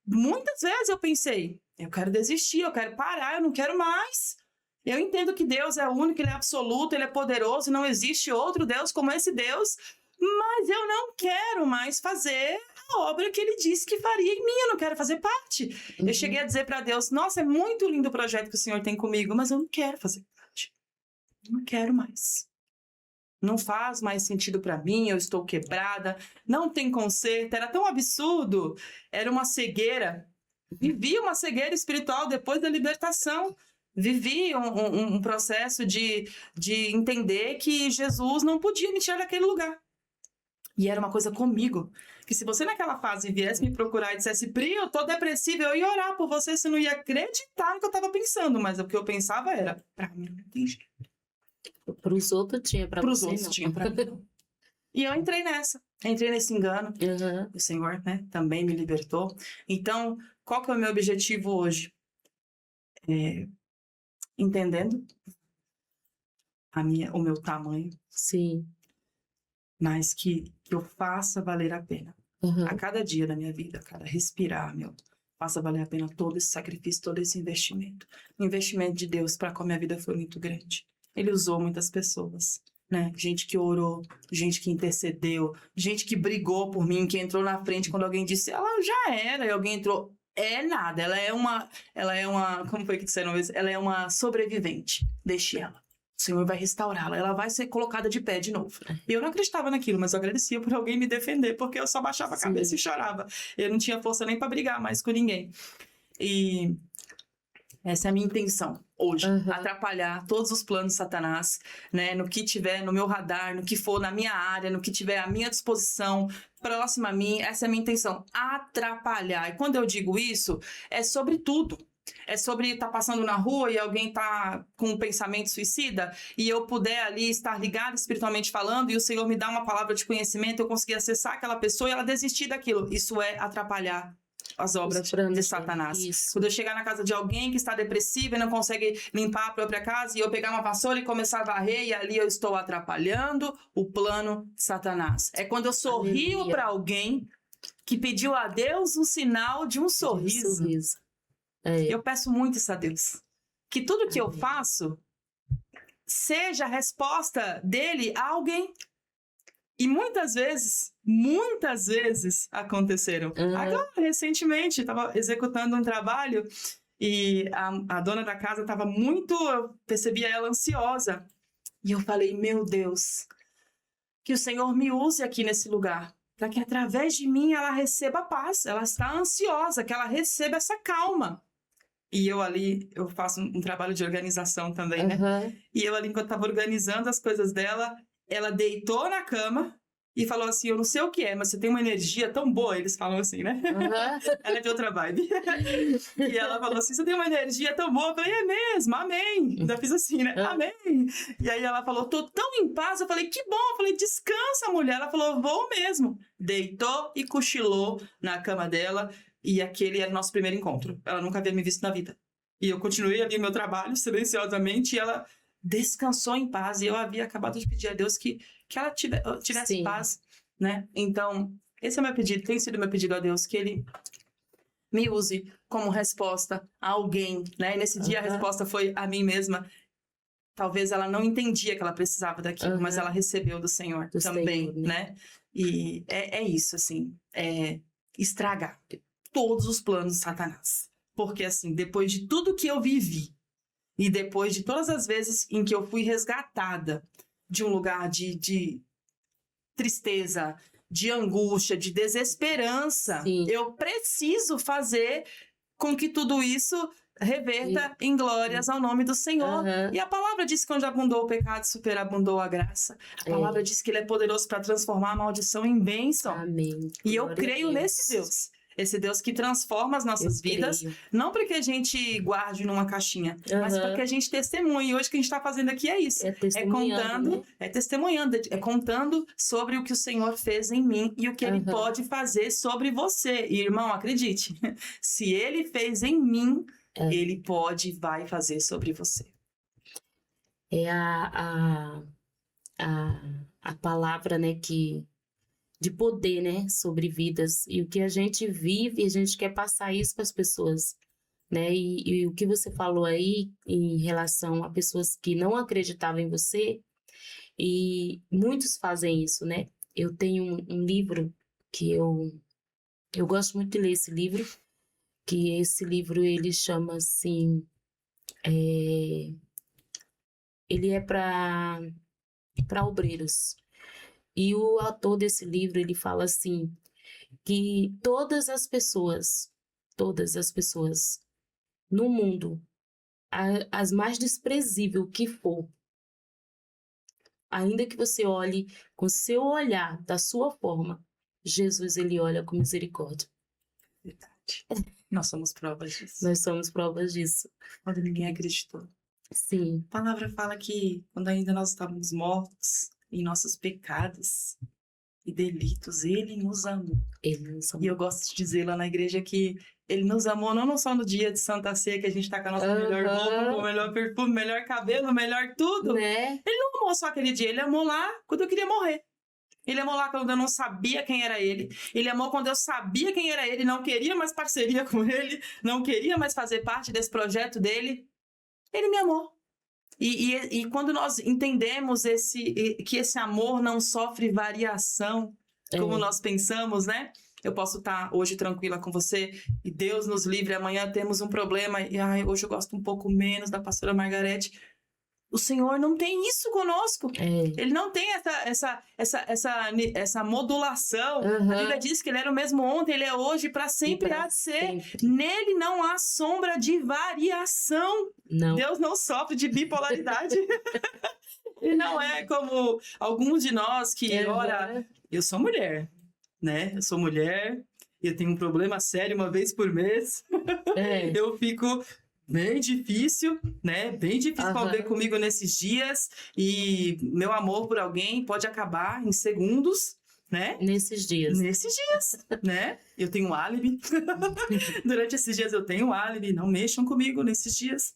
muitas vezes eu pensei, eu quero desistir, eu quero parar, eu não quero mais. Eu entendo que Deus é único, Ele é absoluto, Ele é poderoso, não existe outro Deus como esse Deus, mas eu não quero mais fazer a obra que Ele disse que faria em mim, eu não quero fazer parte. Eu cheguei a dizer para Deus, nossa, é muito lindo o projeto que o Senhor tem comigo, mas eu não quero fazer parte. Eu não quero mais. Não faz mais sentido para mim, eu estou quebrada, não tem conserto, era tão absurdo, era uma cegueira. Vivi uma cegueira espiritual depois da libertação. Vivi um processo de entender que Jesus não podia me tirar daquele lugar. E era uma coisa comigo. Que se você naquela fase viesse me procurar e dissesse, Pri, eu tô depressiva, eu ia orar por você, você não ia acreditar no que eu tava pensando. Mas o que eu pensava era, pra mim não tem jeito. Pros outros tinha, pra Pros você outros não. tinha, pra mim não. E eu entrei nesse engano. O Senhor, né, também me libertou. Então, qual que é o meu objetivo hoje? Entendendo o meu tamanho. Sim. Mas que eu faça valer a pena. A cada dia da minha vida, a cada respirar, faça valer a pena todo esse sacrifício, todo esse investimento. O investimento de Deus para com a minha vida foi muito grande. Ele usou muitas pessoas, né? Gente que orou, gente que intercedeu, gente que brigou por mim, que entrou na frente quando alguém disse, ela já era, e alguém entrou. É nada, ela é uma, como foi que disseram isso? Ela é uma sobrevivente. Deixe ela. O Senhor vai restaurá-la, ela vai ser colocada de pé de novo. E eu não acreditava naquilo, mas eu agradecia por alguém me defender, porque eu só baixava a cabeça e chorava. Eu não tinha força nem para brigar mais com ninguém. E essa é a minha intenção hoje, atrapalhar todos os planos de Satanás, né? No que tiver no meu radar, no que for na minha área, no que tiver à minha disposição, próximo a mim, essa é a minha intenção, atrapalhar. E quando eu digo isso, é sobre tudo. É sobre estar passando na rua e alguém tá com um pensamento suicida e eu puder ali estar ligada espiritualmente falando e o Senhor me dá uma palavra de conhecimento, eu conseguir acessar aquela pessoa e ela desistir daquilo. Isso é atrapalhar as obras de Satanás. Isso. Quando eu chegar na casa de alguém que está depressiva e não consegue limpar a própria casa e eu pegar uma vassoura e começar a varrer e ali eu estou atrapalhando o plano de Satanás. É quando eu sorrio para alguém que pediu a Deus um sinal de um sorriso. Eu peço muito isso a Deus. Que tudo que eu faço seja a resposta dele a alguém. E muitas vezes aconteceram. Agora, recentemente, estava executando um trabalho e a dona da casa estava eu percebia ela ansiosa. E eu falei, meu Deus, que o Senhor me use aqui nesse lugar, para que através de mim ela receba paz. Ela está ansiosa, que ela receba essa calma. E eu ali, eu faço um trabalho de organização também, né? E eu ali, enquanto estava organizando as coisas dela, ela deitou na cama e falou assim, eu não sei o que é, mas você tem uma energia tão boa, eles falam assim, né? Aham. Ela é de outra vibe. E ela falou assim, você tem uma energia tão boa. Eu falei, é mesmo, amém. Ainda fiz assim, né? Ah. Amém. E aí ela falou, tô tão em paz. Eu falei, que bom. Eu falei, descansa, mulher. Ela falou, vou mesmo. Deitou e cochilou na cama dela. E aquele era o nosso primeiro encontro. Ela nunca havia me visto na vida. E eu continuei ali meu trabalho, silenciosamente, e ela descansou em paz. E eu havia acabado de pedir a Deus que ela tivesse Sim. paz, né? Então, esse é o meu pedido, tem sido meu pedido a Deus, que Ele me use como resposta a alguém, né? E nesse dia a Aham. resposta foi a mim mesma. Talvez ela não entendia que ela precisava daquilo, mas Aham. ela recebeu do Senhor Do também, Senhor, né? né? E é isso, assim, é estragar todos os planos de Satanás. Porque, assim, depois de tudo que eu vivi, e depois de todas as vezes em que eu fui resgatada de um lugar de tristeza, de angústia, de desesperança, Sim. eu preciso fazer com que tudo isso reverta em glórias ao nome do Senhor. Aham. E a palavra diz que onde abundou o pecado, superabundou a graça. A palavra diz que Ele é poderoso para transformar a maldição em bênção. Amém. E eu Glória a creio Deus. nesse Deus. Esse Deus que transforma as nossas Eu vidas, creio. não para que a gente guarde numa caixinha, mas para que Aham. a gente testemunhe. E hoje o que a gente está fazendo aqui é isso. É testemunhando, né? É testemunhando, é contando sobre o que o Senhor fez em mim e o que Ele Aham. pode fazer sobre você. E, irmão, acredite, se Ele fez em mim, É. Ele pode e vai fazer sobre você. É a palavra, né, de poder, né, sobre vidas. E o que a gente vive, a gente quer passar isso para as pessoas, né? E o que você falou aí em relação a pessoas que não acreditavam em você, e muitos fazem isso, né? Eu tenho um livro que eu gosto muito de ler esse livro, que esse livro ele chama assim, ele é para obreiros. E o autor desse livro, ele fala assim, que todas as pessoas no mundo, as mais desprezível que for, ainda que você olhe com seu olhar, da sua forma, Jesus, ele olha com misericórdia. Verdade. Nós somos provas disso. Nós somos provas disso. Quando ninguém acreditou. Sim. A palavra fala que quando ainda nós estávamos mortos em nossos pecados e delitos, Ele nos amou. Ele nos amou. E eu gosto de dizer lá na igreja que Ele nos amou não só no dia de Santa Ceia, que a gente tá com a nossa melhor roupa, com o melhor perfume, melhor cabelo, melhor tudo. Né? Ele não amou só aquele dia, Ele amou lá quando eu queria morrer. Ele amou lá quando eu não sabia quem era ele. Ele amou quando eu sabia quem era ele, não queria mais parceria com ele, não queria mais fazer parte desse projeto dele. Ele me amou. E quando nós entendemos que esse amor não sofre variação, como nós pensamos, né? Eu posso estar hoje tranquila com você e Deus nos livre, amanhã temos um problema e hoje eu gosto um pouco menos da pastora Margarete. O Senhor não tem isso conosco. Ele não tem essa modulação. A Bíblia diz que Ele era o mesmo ontem, Ele é hoje, para sempre há de ser. Nele não há sombra de variação. Não. Deus não sofre de bipolaridade. E não é como alguns de nós que, ora, eu sou mulher, né? Eu sou mulher, eu tenho um problema sério uma vez por mês. Eu fico... bem difícil, né? Bem difícil conviver comigo nesses dias. E meu amor por alguém pode acabar em segundos, né? Nesses dias, né? Eu tenho um álibi. Durante esses dias eu tenho um álibi. Não mexam comigo nesses dias.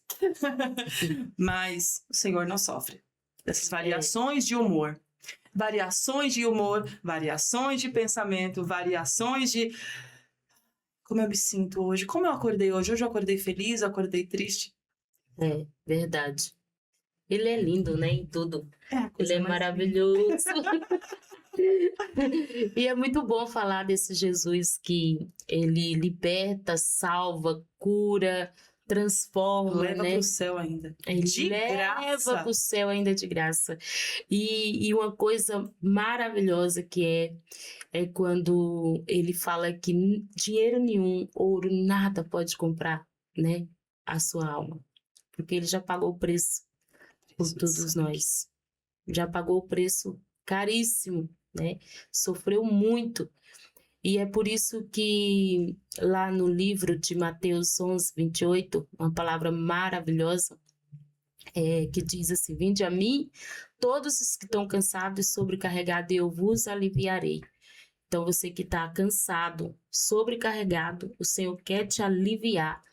Mas o Senhor não sofre dessas variações de humor. Variações de humor, variações de pensamento, variações de... como eu me sinto hoje, como eu acordei hoje. Hoje eu acordei feliz, eu acordei triste. É, verdade. Ele é lindo, né, em tudo. Ele é maravilhoso. E é muito bom falar desse Jesus que ele liberta, salva, cura, transforma, leva né? para o céu ainda. Ele leva para o céu ainda de graça. E uma coisa maravilhosa que é quando ele fala que dinheiro nenhum, ouro, nada pode comprar, né, a sua alma. Porque ele já pagou o preço por todos nós. Já pagou o preço caríssimo né? Sofreu muito. E é por isso que lá no livro de Mateus 11:28, uma palavra maravilhosa, que diz assim: Vinde a mim, todos os que estão cansados e sobrecarregados, e eu vos aliviarei. Então, você que está cansado, sobrecarregado, o Senhor quer te aliviar,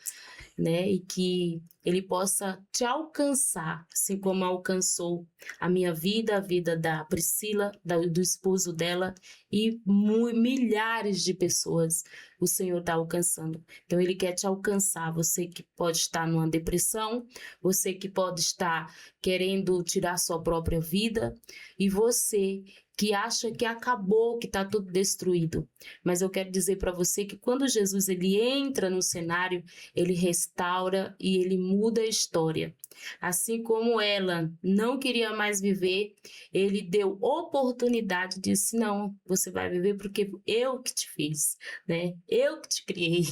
né? E que Ele possa te alcançar, assim como alcançou a minha vida, a vida da Priscila, do esposo dela e milhares de pessoas o Senhor está alcançando. Então, Ele quer te alcançar. Você que pode estar numa depressão, você que pode estar querendo tirar sua própria vida, e você que acha que acabou, que está tudo destruído. Mas eu quero dizer para você que quando Jesus ele entra no cenário, ele restaura e ele muda a história. Assim como ela não queria mais viver, ele deu oportunidade, disse: não, você vai viver porque eu que te fiz, né? Eu que te criei.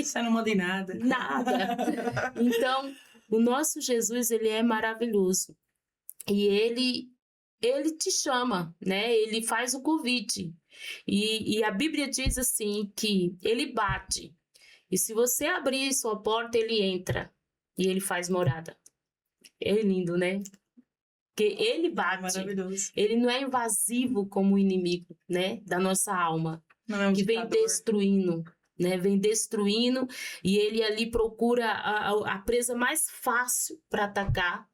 Você não manda em nada. Nada. Então, o nosso Jesus, ele é maravilhoso. E ele te chama, né? Ele faz o convite. E a Bíblia diz assim que ele bate. E se você abrir sua porta, ele entra e ele faz morada. É lindo, né? Porque ele bate. Maravilhoso. Ele não é invasivo como o inimigo, né? Da nossa alma. Não é um que ditador. vem destruindo, né? Vem destruindo e ele ali procura a presa mais fácil para atacar.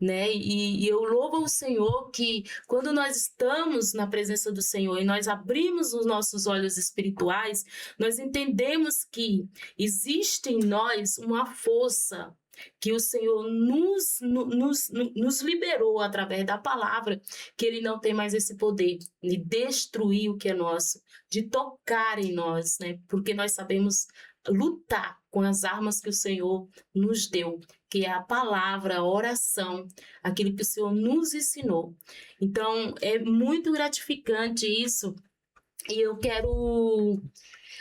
Né? E eu louvo o Senhor que quando nós estamos na presença do Senhor e nós abrimos os nossos olhos espirituais, nós entendemos que existe em nós uma força que o Senhor nos liberou através da palavra, que Ele não tem mais esse poder de destruir o que é nosso, de tocar em nós, né? Porque nós sabemos lutar com as armas que o Senhor nos deu, que é a palavra, a oração, aquilo que o Senhor nos ensinou. Então, é muito gratificante isso. E eu quero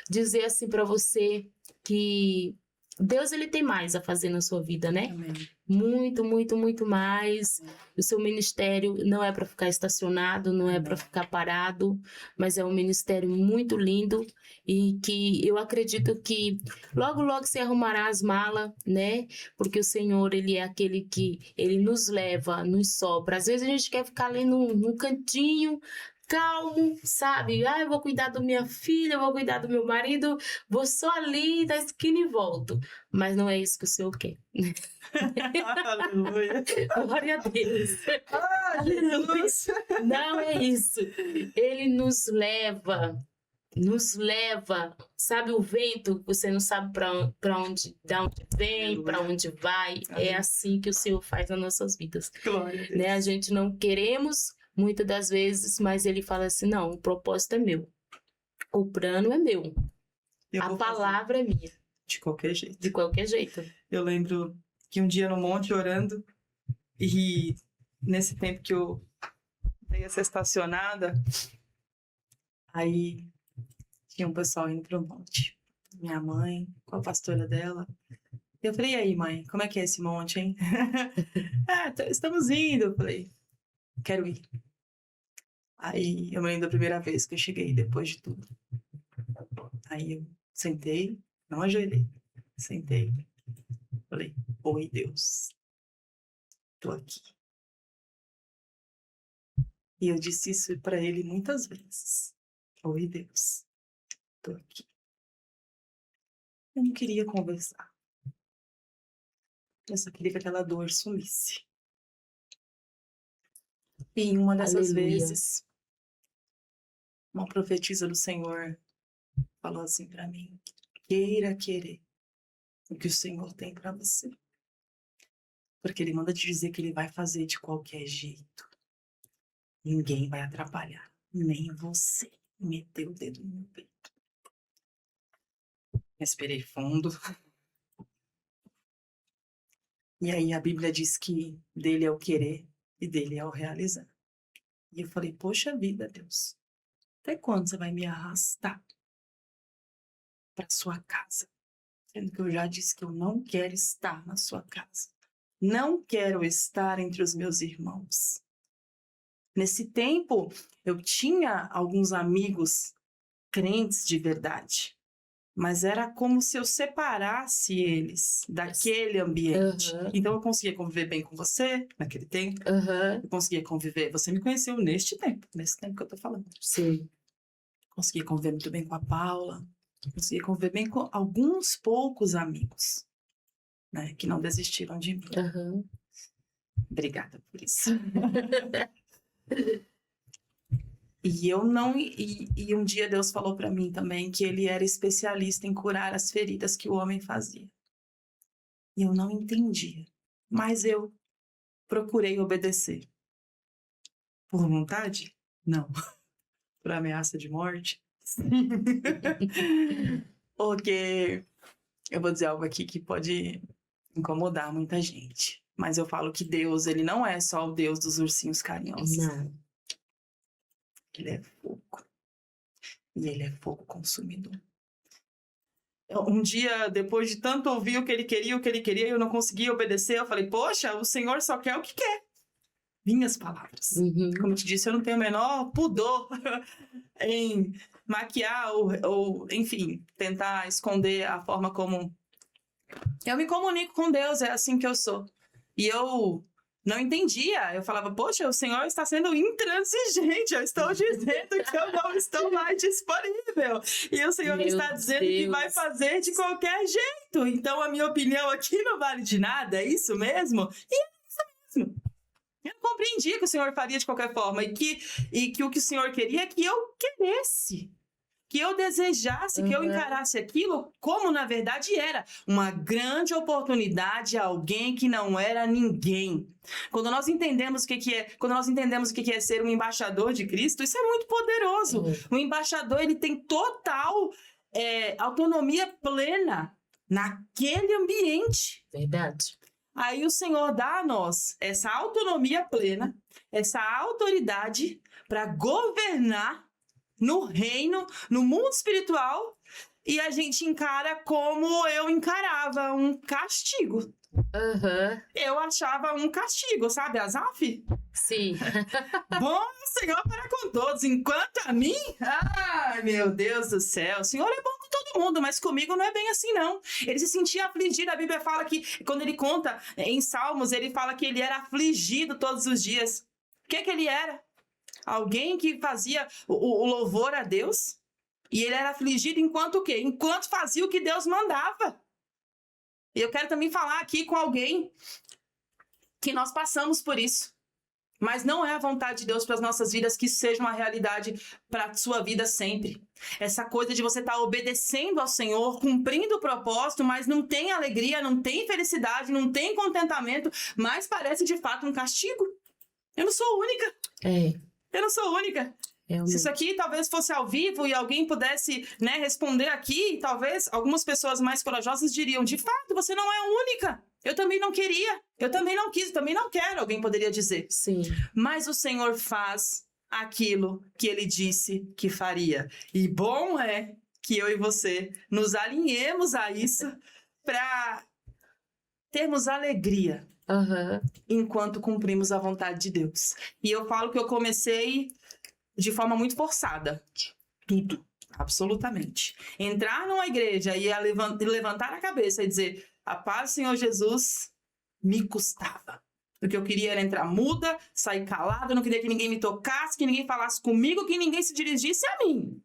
dizer assim para você que Deus ele tem mais a fazer na sua vida, né? Amém. Muito, muito, muito mais. O seu ministério não é para ficar estacionado, não é para ficar parado, mas é um ministério muito lindo e que eu acredito que logo, logo se arrumará as malas, né? Porque o Senhor, ele é aquele que ele nos leva, nos sopra. Às vezes a gente quer ficar ali num cantinho, calmo, sabe? Ah, eu vou cuidar da minha filha, eu vou cuidar do meu marido, vou só ali da esquina e volto. Mas não é isso que o Senhor quer. Aleluia. Glória a Deus. Ah, Jesus. Não é isso. Ele nos leva, sabe o vento, você não sabe para onde, da onde vem, para onde vai. É assim que o Senhor faz nas nossas vidas. Glória a Deus. Né? A gente não queremos muitas das vezes, mas ele fala assim: não, o propósito é meu, o plano é meu, Eu a vou palavra é minha, fazer de qualquer jeito. de qualquer jeito. Eu lembro que um dia no monte orando, e nesse tempo que eu dei essa estacionada, aí tinha um pessoal indo pro monte. Minha mãe, com a pastora dela. Eu falei: e aí, mãe, como é que é esse monte, hein? Estamos indo. Eu falei: quero ir. Aí eu me lembro da primeira vez que eu cheguei, depois de tudo. Aí eu sentei, não ajoelhei, sentei. Falei: oi, Deus, tô aqui. E eu disse isso para ele muitas vezes. Oi, Deus, tô aqui. Eu não queria conversar. Eu só queria que aquela dor sumisse. E em uma dessas Aleluia. vezes, uma profetisa do Senhor falou assim para mim: queira querer o que o Senhor tem para você. Porque Ele manda te dizer que Ele vai fazer de qualquer jeito. Ninguém vai atrapalhar, nem você. Meteu o dedo no meu peito. Respirei fundo. E aí a Bíblia diz que dele é o querer e dele é o realizar. E eu falei: poxa vida, Deus, até quando você vai me arrastar para sua casa? Sendo que eu já disse que eu não quero estar na sua casa. Não quero estar entre os meus irmãos. Nesse tempo, eu tinha alguns amigos crentes de verdade, mas era como se eu separasse eles daquele ambiente. Aham. Então, eu conseguia conviver bem com você naquele tempo, Aham. eu conseguia conviver. Você me conheceu nesse tempo que eu tô falando. Sim. Conseguia conviver muito bem com a Paula, conseguia conviver bem com alguns poucos amigos, né, que não desistiram de mim. Aham. Obrigada por isso. E um dia Deus falou para mim também que ele era especialista em curar as feridas que o homem fazia. E eu não entendia, mas eu procurei obedecer. Por vontade? Não. Por ameaça de morte? Sim. Porque eu vou dizer algo aqui que pode incomodar muita gente. Mas eu falo que Deus, ele não é só o Deus dos ursinhos carinhosos. Não. Ele é fogo. E ele é fogo consumidor. Um dia, depois de tanto ouvir o que ele queria, eu não conseguia obedecer. Eu falei, poxa, o Senhor só quer o que quer. Minhas palavras. Uhum. Como eu te disse, eu não tenho o menor pudor em maquiar ou, enfim, tentar esconder a forma como eu me comunico com Deus. É assim que eu sou. E eu não entendia. Eu falava, poxa, o Senhor está sendo intransigente. Eu estou dizendo que eu não estou mais disponível. E o Senhor Meu está dizendo que vai Deus. fazer de qualquer jeito. Então, a minha opinião aqui não vale de nada. É isso mesmo? E é isso mesmo. Eu não compreendia que o Senhor faria de qualquer forma. E que o que o Senhor queria é que eu queresse. Que eu desejasse, que eu encarasse aquilo como, na verdade, era uma grande oportunidade a alguém que não era ninguém. Quando nós entendemos o que é ser um embaixador de Cristo, isso é muito poderoso. O embaixador, ele tem total autonomia plena naquele ambiente. Verdade. Aí o Senhor dá a nós essa autonomia plena, essa autoridade para governar no reino, no mundo espiritual, e a gente encara como eu encarava um castigo. Aham. Eu achava um castigo, sabe, Asaf? Sim. Bom Senhor para com todos, enquanto a mim, ai meu Deus do céu, o Senhor é bom com todo mundo, mas comigo não é bem assim não. Ele se sentia afligido, a Bíblia fala que, quando ele conta em Salmos, ele fala que ele era afligido todos os dias. O que ele era? Alguém que fazia o louvor a Deus, e ele era afligido enquanto o quê? Enquanto fazia o que Deus mandava. E eu quero também falar aqui com alguém que nós passamos por isso. Mas não é a vontade de Deus para as nossas vidas que isso seja uma realidade para a sua vida sempre. Essa coisa de você estar obedecendo ao Senhor, cumprindo o propósito, mas não tem alegria, não tem felicidade, não tem contentamento, mas parece de fato um castigo. Eu não sou única. Eu não sou única. Se isso aqui talvez fosse ao vivo e alguém pudesse, né, responder aqui, talvez algumas pessoas mais corajosas diriam, de fato, você não é única. Eu também não queria, eu também não quis, eu também não quero, alguém poderia dizer. Sim. Mas o Senhor faz aquilo que Ele disse que faria. E bom é que eu e você nos alinhemos a isso para termos alegria. Aham. Enquanto cumprimos a vontade de Deus. E eu falo que eu comecei de forma muito forçada. Tudo. Absolutamente. Entrar numa igreja e levantar a cabeça e dizer a paz do Senhor Jesus me custava. Porque eu queria era entrar muda, sair calada, eu não queria que ninguém me tocasse, que ninguém falasse comigo, que ninguém se dirigisse a mim.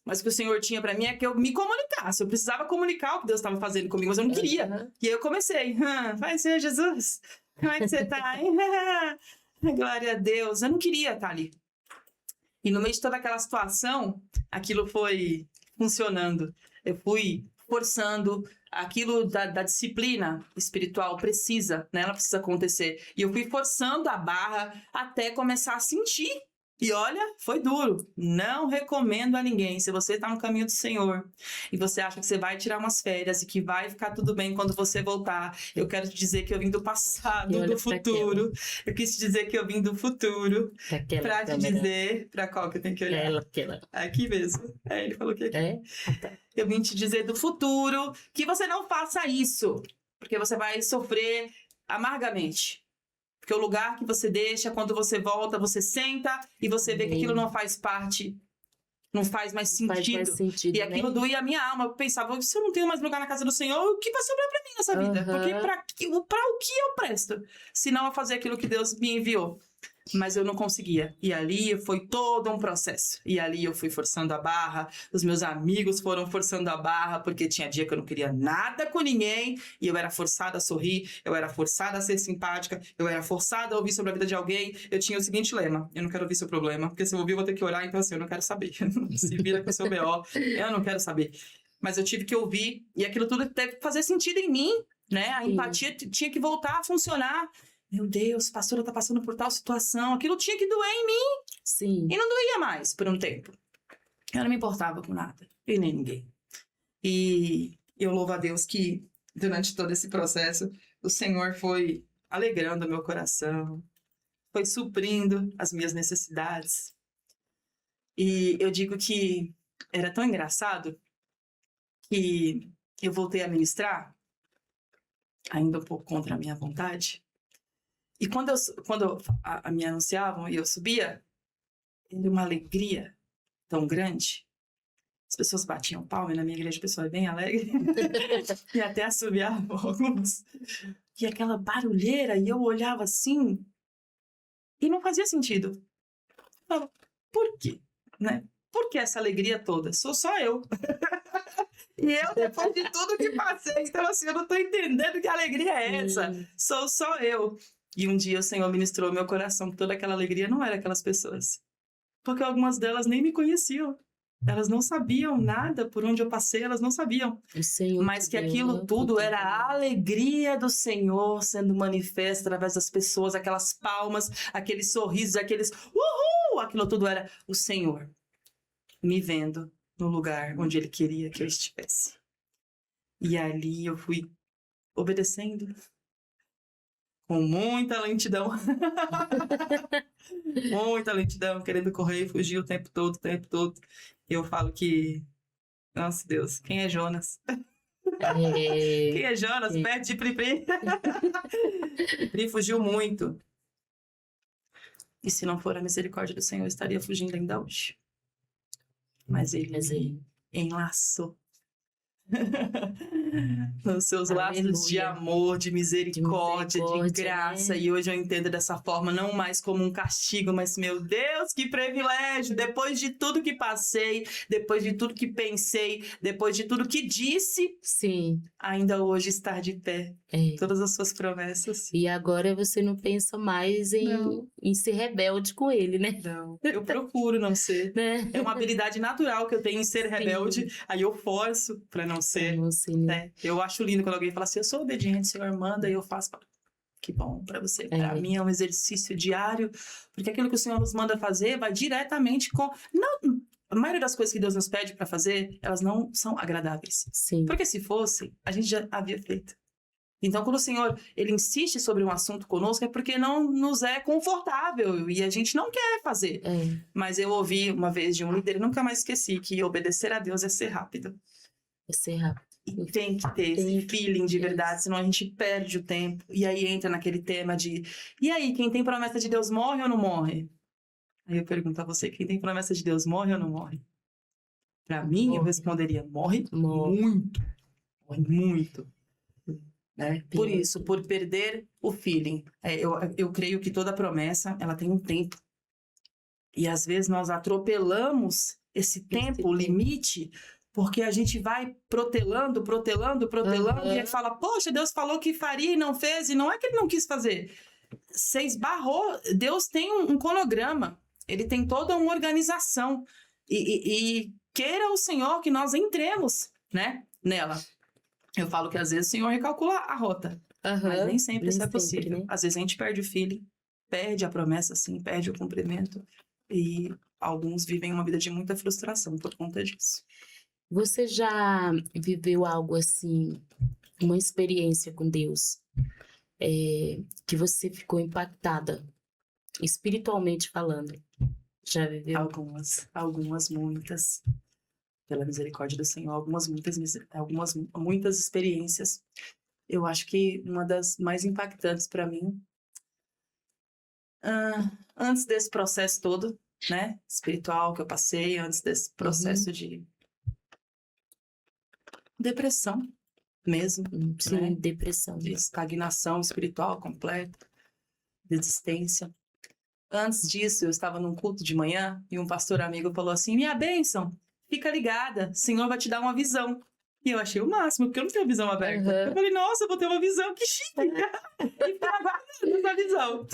Mas o que o Senhor tinha pra mim é que eu me comunicasse. Eu precisava comunicar o que Deus estava fazendo comigo, mas eu não queria. E aí eu comecei. Vai, Senhor Jesus. Como é que você tá, hein? Glória a Deus. Eu não queria estar ali. E no meio de toda aquela situação, aquilo foi funcionando. Eu fui forçando aquilo da disciplina espiritual. Precisa, né? Ela precisa acontecer. E eu fui forçando a barra até começar a sentir. E olha, foi duro. Não recomendo a ninguém. Se você está no caminho do Senhor e você acha que você vai tirar umas férias e que vai ficar tudo bem quando você voltar, eu quero te dizer que eu vim do passado, do futuro. Eu quis te dizer que eu vim do futuro para te dizer... Para qual que eu tenho que olhar? Aquela. Aqui mesmo. Ele falou que aqui. Tá. Eu vim te dizer do futuro que você não faça isso, porque você vai sofrer amargamente. Porque o lugar que você deixa, quando você volta, você senta e você vê que aquilo não faz parte, não faz mais Faz mais sentido. sentido, E aquilo né? doía a minha alma. Eu pensava, se eu não tenho mais lugar na casa do Senhor, o que vai sobrar pra mim nessa vida? Porque Aham. pra o que eu presto? Se não a fazer aquilo que Deus me enviou. Mas eu não conseguia. E ali foi todo um processo. E ali eu fui forçando a barra, os meus amigos foram forçando a barra, porque tinha dia que eu não queria nada com ninguém, e eu era forçada a sorrir, eu era forçada a ser simpática, eu era forçada a ouvir sobre a vida de alguém. Eu tinha o seguinte lema: eu não quero ouvir seu problema, porque se eu ouvir eu vou ter que orar, então assim, eu não quero saber. Se vira com o seu BO, eu não quero saber. Mas eu tive que ouvir, e aquilo tudo teve que fazer sentido em mim, né? A Sim. empatia tinha que voltar a funcionar. Meu Deus, a pastora tá passando por tal situação. Aquilo tinha que doer em mim. Sim. E não doía mais por um tempo. Eu não me importava com nada. E nem ninguém. E eu louvo a Deus que, durante todo esse processo, o Senhor foi alegrando o meu coração. Foi suprindo as minhas necessidades. E eu digo que era tão engraçado que eu voltei a ministrar, ainda um pouco contra a minha vontade. E quando me anunciavam e eu subia, era uma alegria tão grande. As pessoas batiam palma, e na minha igreja o pessoal é bem alegre. E até assobiavam alguns. E aquela barulheira, e eu olhava assim, e não fazia sentido. Eu falava, por quê? Né? Por que essa alegria toda? Sou só eu. E eu, depois de tudo que passei, então assim, eu não tô entendendo que alegria é essa. Sou só eu. E um dia o Senhor ministrou ao meu coração que toda aquela alegria não era aquelas pessoas. Porque algumas delas nem me conheciam. Elas não sabiam nada por onde eu passei, elas não sabiam. O Senhor Mas que deu, aquilo né? tudo era a alegria do Senhor sendo manifesta através das pessoas, aquelas palmas, aqueles sorrisos, aqueles uhul! Aquilo tudo era o Senhor me vendo no lugar onde Ele queria que eu estivesse. E ali eu fui obedecendo com muita lentidão. Muita lentidão, querendo correr e fugir o tempo todo, o tempo todo. Eu falo que, nossa Deus, quem é Jonas? Quem é Jonas? Perto de Pri. Pri fugiu muito. E se não for a misericórdia do Senhor, eu estaria fugindo ainda hoje. Mas ele me enlaçou nos seus laços de amor, de misericórdia, de graça. Né? E hoje eu entendo dessa forma, não mais como um castigo, mas, meu Deus, que privilégio! Depois de tudo que passei, depois de tudo que pensei, depois de tudo que disse, sim, ainda hoje estar de pé. Todas as suas promessas. E agora você não pensa mais em ser rebelde com ele, né? Não, eu procuro não ser. Né? É uma habilidade natural que eu tenho em ser rebelde, aí eu forço pra não ser. Né? Eu acho lindo quando alguém fala assim, eu sou obediente, o Senhor manda, e eu faço. Que bom pra você. Pra mim é um exercício diário, porque aquilo que o Senhor nos manda fazer vai diretamente com... Não, a maioria das coisas que Deus nos pede pra fazer, elas não são agradáveis. Sim. Porque se fosse, a gente já havia feito. Então, quando o Senhor ele insiste sobre um assunto conosco, é porque não nos é confortável e a gente não quer fazer. Mas eu ouvi uma vez de um líder, nunca mais esqueci, que obedecer a Deus é ser rápido. É ser rápido. E tem que ter esse feeling de verdade, senão a gente perde o tempo. E aí entra naquele tema de... E aí, quem tem promessa de Deus morre ou não morre? Aí eu pergunto a você, quem tem promessa de Deus morre ou não morre? Pra mim, eu responderia, morre muito. Morre muito. Né? Por isso, por perder o feeling. Eu creio que toda promessa, ela tem um tempo. E às vezes nós atropelamos esse tempo limite, porque a gente vai protelando, e aí fala, poxa, Deus falou que faria e não fez, e não é que ele não quis fazer. Você esbarrou, Deus tem um cronograma, ele tem toda uma organização, e queira o Senhor que nós entremos, né, nela. Eu falo que às vezes o Senhor recalcula a rota, mas nem sempre isso é possível. Né? Às vezes a gente perde o feeling, perde a promessa, sim, perde o cumprimento, e alguns vivem uma vida de muita frustração por conta disso. Você já viveu algo assim, uma experiência com Deus, que você ficou impactada, espiritualmente falando? Já viveu? Algumas, muitas. Pela misericórdia do Senhor, muitas experiências. Eu acho que uma das mais impactantes para mim Antes desse processo todo, né, espiritual que eu passei, antes desse processo de depressão mesmo, Sim, né, depressão. de estagnação espiritual completa, desistência. Antes disso, eu estava num culto de manhã e um pastor amigo falou assim: minha bênção, fica ligada, o Senhor vai te dar uma visão. E eu achei o máximo, porque eu não tenho visão aberta. Eu falei, nossa, eu vou ter uma visão, que chique! E fiquei aguardando essa visão.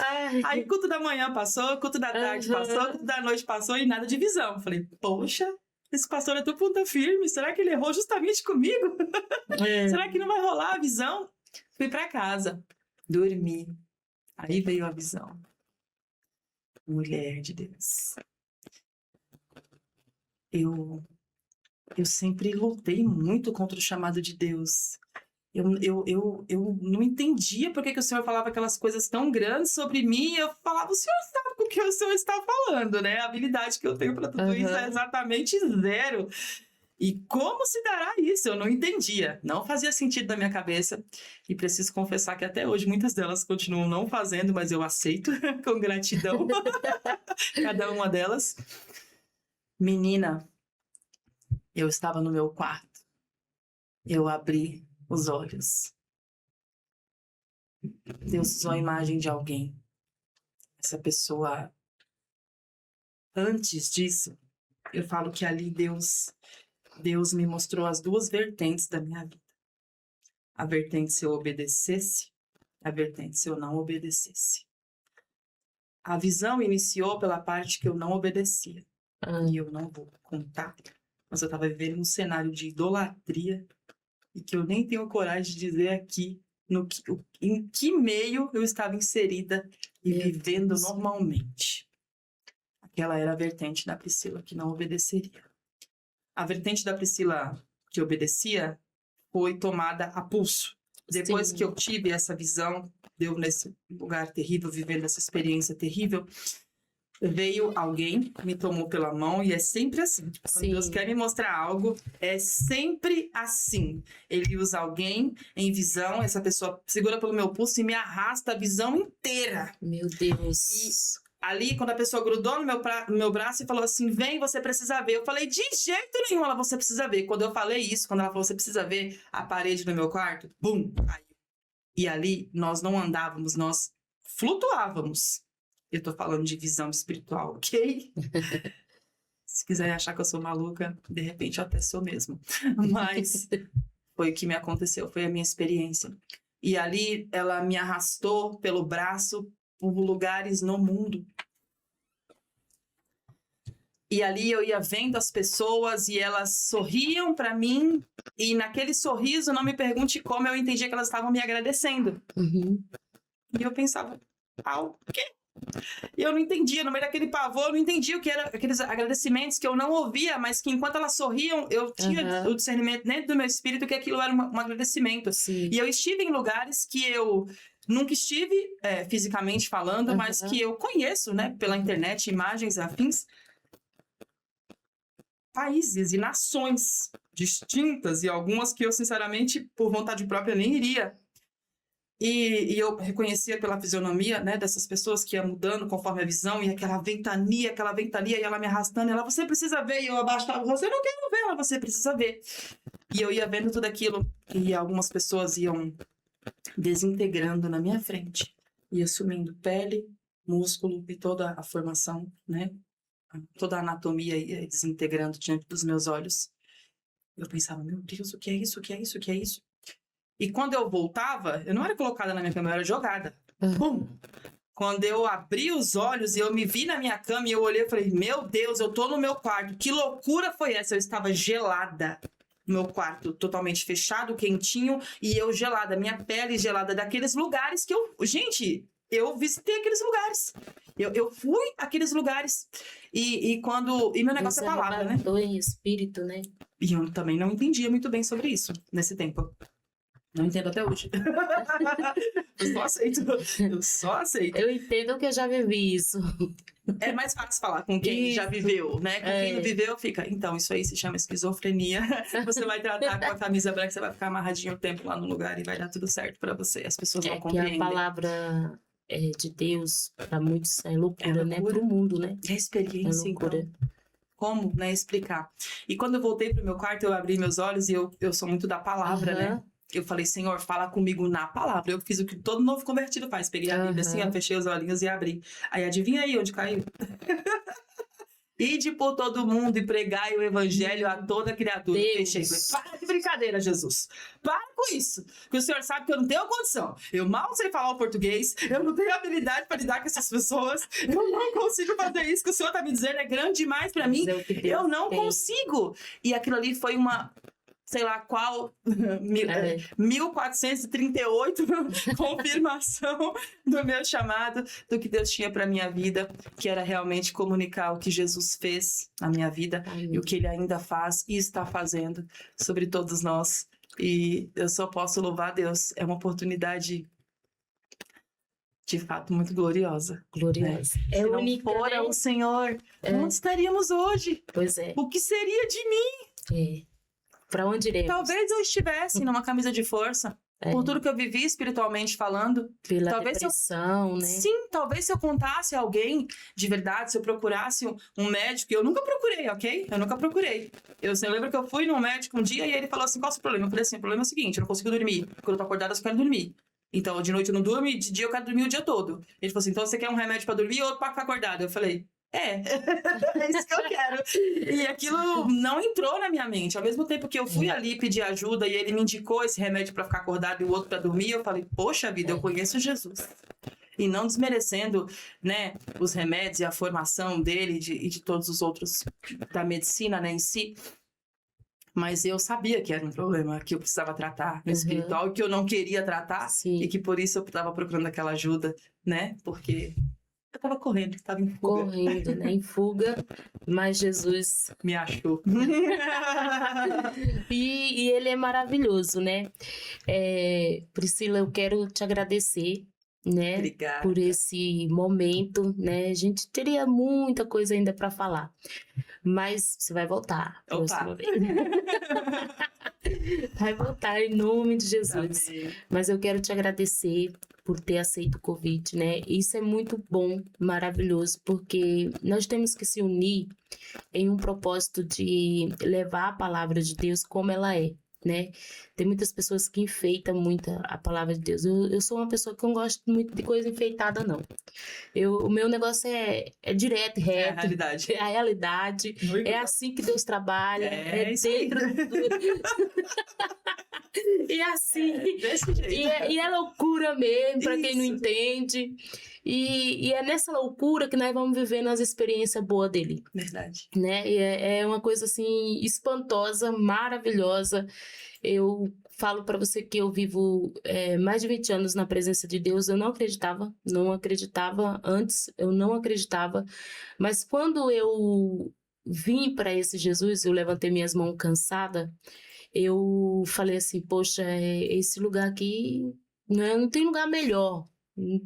Aí, culto da manhã passou, culto da tarde passou, culto da noite passou e nada de visão. Eu falei, poxa, esse pastor é tão ponta firme, será que ele errou justamente comigo? Será que não vai rolar a visão? Fui pra casa, dormi. Aí veio a visão. Mulher de Deus. Eu sempre lutei muito contra o chamado de Deus. Eu não entendia por que o Senhor falava aquelas coisas tão grandes sobre mim. Eu falava, o Senhor sabe com o que o Senhor está falando, né? A habilidade que eu tenho para tudo isso é exatamente zero. E como se dará isso? Eu não entendia. Não fazia sentido na minha cabeça. E preciso confessar que até hoje muitas delas continuam não fazendo, mas eu aceito com gratidão cada uma delas. Menina, eu estava no meu quarto. Eu abri os olhos. Deus usou a imagem de alguém. Essa pessoa, antes disso, eu falo que ali Deus me mostrou as duas vertentes da minha vida. A vertente se eu obedecesse, a vertente se eu não obedecesse. A visão iniciou pela parte que eu não obedecia. E eu não vou contar, mas eu estava vivendo um cenário de idolatria e que eu nem tenho coragem de dizer aqui em que meio eu estava inserida e vivendo normalmente. Aquela era a vertente da Priscila que não obedeceria. A vertente da Priscila que obedecia foi tomada a pulso. Depois que eu tive essa visão, deu nesse lugar terrível, vivendo essa experiência terrível, veio alguém, me tomou pela mão e é sempre assim. Quando Deus quer me mostrar algo, é sempre assim. Ele usa alguém em visão, essa pessoa segura pelo meu pulso e me arrasta a visão inteira. Meu Deus. E ali, quando a pessoa grudou no meu braço e falou assim, vem, você precisa ver. Eu falei, de jeito nenhum, ela, você precisa ver. Quando eu falei isso, quando ela falou, você precisa ver, a parede do meu quarto, bum, caiu. E ali, nós não andávamos, nós flutuávamos. Eu tô falando de visão espiritual, ok? Se quiser achar que eu sou maluca, de repente eu até sou mesmo. Mas foi o que me aconteceu, foi a minha experiência. E ali ela me arrastou pelo braço por lugares no mundo. E ali eu ia vendo as pessoas e elas sorriam para mim. E naquele sorriso, não me pergunte como, eu entendia que elas estavam me agradecendo. E eu pensava, o quê? E eu não entendia, no meio daquele pavor, eu não entendia o que eram aqueles agradecimentos que eu não ouvia, mas que enquanto elas sorriam, eu tinha o discernimento dentro do meu espírito que aquilo era um agradecimento. E eu estive em lugares que eu nunca estive fisicamente falando, mas que eu conheço, né, pela internet, imagens e afins. Países e nações distintas e algumas que eu, sinceramente, por vontade própria, nem iria. E eu reconhecia pela fisionomia, né, dessas pessoas que ia mudando conforme a visão, e aquela ventania, e ela me arrastando, e ela, você precisa ver, e eu abaixava, você não quero ver, ela, você precisa ver. E eu ia vendo tudo aquilo, e algumas pessoas iam desintegrando na minha frente, ia sumindo pele, músculo e toda a formação, né, toda a anatomia ia desintegrando diante dos meus olhos. Eu pensava, meu Deus, o que é isso, o que é isso, o que é isso? E quando eu voltava, eu não era colocada na minha cama, eu era jogada. Pum! Quando eu abri os olhos e eu me vi na minha cama e eu olhei e falei, meu Deus, eu tô no meu quarto. Que loucura foi essa? Eu estava gelada no meu quarto, totalmente fechado, quentinho, e eu gelada, minha pele gelada, daqueles lugares que eu... Gente, eu visitei aqueles lugares. Eu fui àqueles lugares. E meu negócio é palavra, né? Em espírito, né? E eu também não entendia muito bem sobre isso nesse tempo. Não entendo até hoje. Eu só aceito. Eu entendo que eu já vivi isso. É mais fácil falar com quem já viveu, né? Com quem não viveu, fica. Então, isso aí se chama esquizofrenia. Você vai tratar com a camisa branca, você vai ficar amarradinho o tempo lá no lugar e vai dar tudo certo pra você. As pessoas vão compreender. Que a palavra de Deus, para muitos é loucura, né? loucura. Para o mundo, né? A É experiência, loucura. então. Como, né, explicar? E quando eu voltei pro meu quarto, eu abri meus olhos e eu sou muito da palavra, né? Aham, Eu falei, Senhor, fala comigo na palavra. Eu fiz o que todo novo convertido faz. Peguei a Bíblia assim, ó, aham. fechei os olhinhos e abri. Aí adivinha aí onde caiu? Ide por todo mundo e pregai o evangelho a toda criatura. Fechei. Falei, Deus. para de brincadeira, Jesus. Para com isso. Porque o Senhor sabe que eu não tenho condição. Eu mal sei falar o português. Eu não tenho habilidade para lidar com essas pessoas. Eu não consigo fazer isso que o Senhor está me dizendo. É grande demais para mim. Mas é o que Deus Eu não tem. consigo. E aquilo ali foi uma, sei lá qual, É. 1438 confirmação do meu chamado, do que Deus tinha para minha vida, que era realmente comunicar o que Jesus fez na minha vida Amém. e o que ele ainda faz e está fazendo sobre todos nós. E eu só posso louvar a Deus. É uma oportunidade de fato muito gloriosa. Gloriosa. Se É não única, fora né? o Senhor, É. onde estaríamos hoje? Pois é. O que seria de mim? Para onde iremos? Talvez eu estivesse numa camisa de força, por tudo que eu vivi espiritualmente falando. Pela talvez depressão, né? Sim, talvez se eu contasse a alguém de verdade, se eu procurasse um médico, eu nunca procurei, ok? Eu nunca procurei. Eu lembro que eu fui num médico um dia e ele falou assim, qual é o seu problema? Eu falei assim, o problema é o seguinte, eu não consigo dormir. Quando eu tô acordada, eu só quero dormir. Então, de noite eu não durmo e de dia eu quero dormir o dia todo. Ele falou assim, então você quer um remédio pra dormir ou outro pra ficar acordada? Eu falei, é isso que eu quero. E aquilo não entrou na minha mente. Ao mesmo tempo que eu fui ali pedir ajuda e ele me indicou esse remédio pra ficar acordado e o outro pra dormir, eu falei, poxa vida, eu conheço Jesus. E não desmerecendo, né, os remédios e a formação dele e de todos os outros da medicina, né, em si. Mas eu sabia que era um problema que eu precisava tratar no espiritual e que eu não queria tratar. Sim. E que por isso eu estava procurando aquela ajuda, né? Porque eu estava correndo, estava em fuga. Correndo, né? Em fuga, mas Jesus Me achou. e ele é maravilhoso, né? Priscila, eu quero te agradecer, né? Obrigada. Por esse momento, né? A gente teria muita coisa ainda para falar, mas você vai voltar. Próxima vez. Vai voltar em nome de Jesus. Amém. Mas eu quero te agradecer por ter aceito o convite, né? Isso é muito bom, maravilhoso, porque nós temos que se unir em um propósito de levar a palavra de Deus como ela é, né? Tem muitas pessoas que enfeitam muito a palavra de Deus. Eu sou uma pessoa que não gosto muito de coisa enfeitada, não. O meu negócio é direto, reto. É a realidade. É a realidade. É assim que Deus trabalha. É isso aí. dentro do... E assim, desse jeito. e é loucura mesmo, para quem não Isso. entende. E é nessa loucura que nós vamos vivendo as experiências boas dele, Verdade. né? E é uma coisa assim espantosa, maravilhosa. Eu falo para você que eu vivo mais de 20 anos na presença de Deus. Eu não acreditava antes, eu não acreditava. Mas quando eu vim para esse Jesus, eu levantei minhas mãos cansada. Eu falei assim, poxa, esse lugar aqui, né, não tem lugar melhor,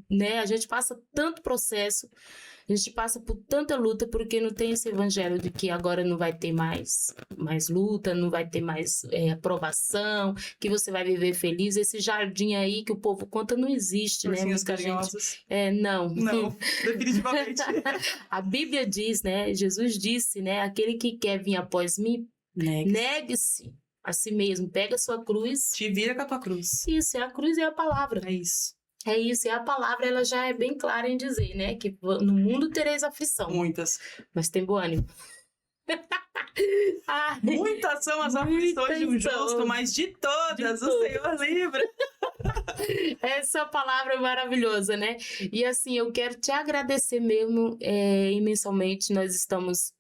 né? A gente passa tanto processo, a gente passa por tanta luta, porque não tem esse evangelho de que agora não vai ter mais luta, não vai ter mais aprovação, que você vai viver feliz. Esse jardim aí que o povo conta não existe, né? Ursinhos Muita carinhosos. gente... Não. Não, definitivamente. A Bíblia diz, né? Jesus disse, né? Aquele que quer vir após mim, negue-se a si mesmo, pega a sua cruz. Te vira com a tua cruz. Isso, a cruz é a palavra. É isso. É isso, e a palavra ela já é bem clara em dizer, né? Que no mundo tereis aflição. Muitas. Mas tem bom ânimo. Muitas são as aflições de um justo, mas de todas o Senhor livra. Essa palavra é maravilhosa, né? E assim, eu quero te agradecer mesmo imensamente. Nós estamos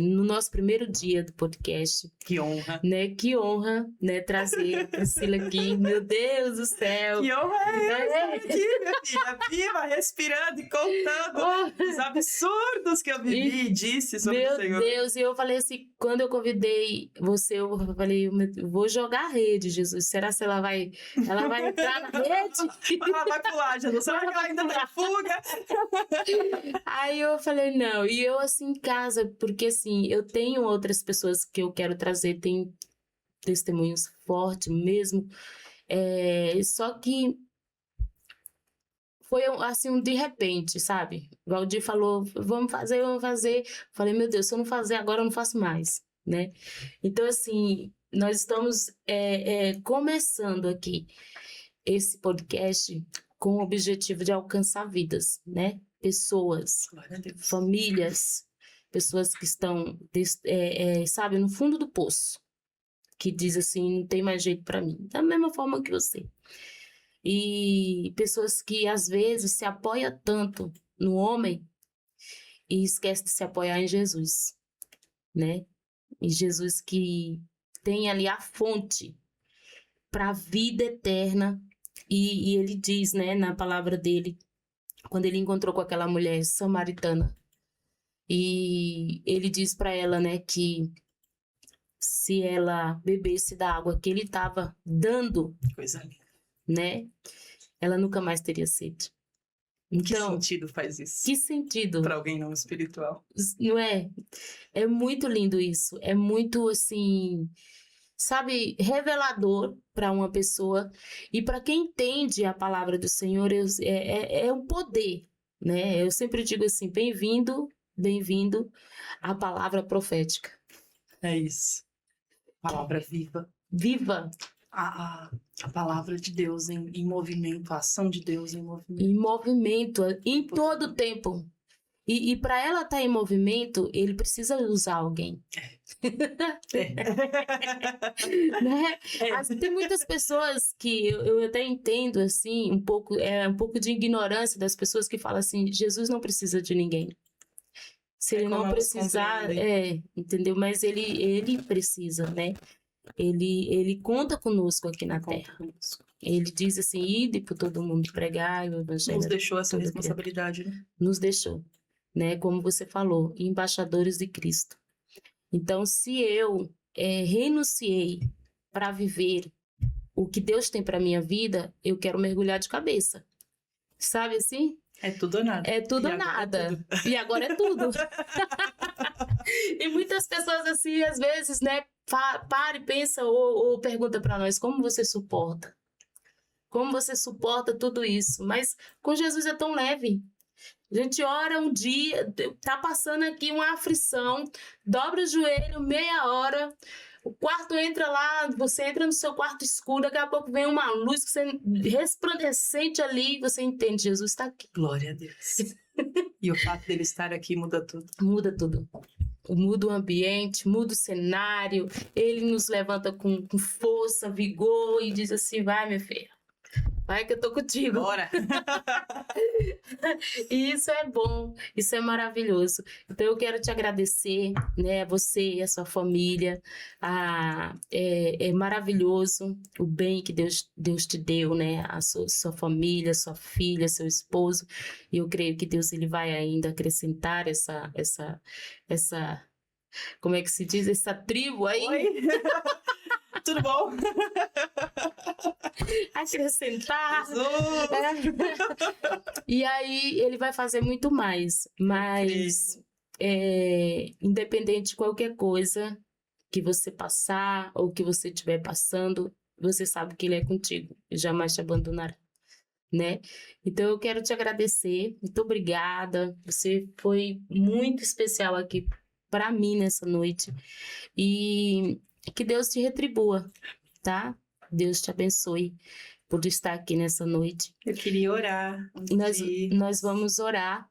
no nosso primeiro dia do podcast. Que honra. Né? Que honra, né? Trazer a Priscila aqui. Meu Deus do céu. Que honra é essa aqui, minha filha? Viva, respirando e contando os absurdos que eu vivi e disse sobre o Senhor. Meu Deus, e eu falei assim, quando eu convidei você, eu falei, eu vou jogar a rede, Jesus. Será que ela vai entrar na rede? Ela vai pular, Jesus. Será que ela ainda tá fuga? Aí eu falei, não. E eu assim em casa, porque assim, eu tenho outras pessoas que eu quero trazer, tem testemunhos fortes mesmo. Só que foi assim, de repente, sabe? O Valdir falou, vamos fazer. Falei, meu Deus, se eu não fazer agora, eu não faço mais, né? Então, assim, nós estamos começando aqui esse podcast com o objetivo de alcançar vidas, né? Pessoas, Glória a Deus. famílias, pessoas que estão, sabe, no fundo do poço, que diz assim, não tem mais jeito para mim, da mesma forma que você. E pessoas que às vezes se apoiam tanto no homem e esquece de se apoiar em Jesus, né? E Jesus que tem ali a fonte para a vida eterna. E ele diz, né, na palavra dele, quando ele encontrou com aquela mulher samaritana, e ele diz para ela, né, que se ela bebesse da água que ele estava dando, Coisa linda. né, ela nunca mais teria sede. Que Então, sentido faz isso? que sentido? Para alguém não espiritual. Não é? É muito lindo isso. É muito, assim, sabe, revelador para uma pessoa. E para quem entende a palavra do Senhor, é um poder, né? Eu sempre digo assim, bem-vindo à palavra profética. É isso. Palavra viva. Viva A palavra de Deus em movimento, a ação de Deus em movimento. em movimento, em todo o tempo. E para ela estar em movimento, ele precisa usar alguém. Né? Tem muitas pessoas que eu até entendo assim, um pouco de ignorância das pessoas que falam assim, Jesus não precisa de ninguém. Se ele não precisar, entendeu? Mas ele precisa, né? Ele conta conosco aqui na terra. Ele diz assim, ide por todo mundo pregar o evangelho. Nos deixou essa responsabilidade, né? Nos deixou, né? Como você falou, embaixadores de Cristo. Então, se eu renunciei para viver o que Deus tem para minha vida, eu quero mergulhar de cabeça. Sabe assim? É tudo ou nada. É tudo ou nada. E agora é tudo. E muitas pessoas assim, às vezes, né, para e pensa ou pergunta para nós, como você suporta? Como você suporta tudo isso? Mas com Jesus é tão leve. A gente ora um dia, tá passando aqui uma aflição, dobra o joelho, meia hora, o quarto entra lá, você entra no seu quarto escuro, daqui a pouco vem uma luz que você, resplandecente ali, e você entende, Jesus está aqui. Glória a Deus. E o fato dele estar aqui muda tudo. Muda tudo. Muda o ambiente, muda o cenário, ele nos levanta com força, vigor e diz assim, vai minha filha. Vai que eu tô contigo. Bora! E isso é bom, isso é maravilhoso. Então eu quero te agradecer, né, você e a sua família. É maravilhoso o bem que Deus te deu, né, a sua família, sua filha, seu esposo. E eu creio que Deus ele vai ainda acrescentar essa como é que se diz? Essa tribo aí. Oi! Tudo bom? Acrescentar. E aí ele vai fazer muito mais. Mas independente de qualquer coisa que você passar ou que você estiver passando, você sabe que ele é contigo e jamais te abandonará, né? Então eu quero te agradecer. Muito obrigada. Você foi muito especial aqui para mim nessa noite. E que Deus te retribua, tá? Deus te abençoe por estar aqui nessa noite. Eu queria orar. Nós vamos orar.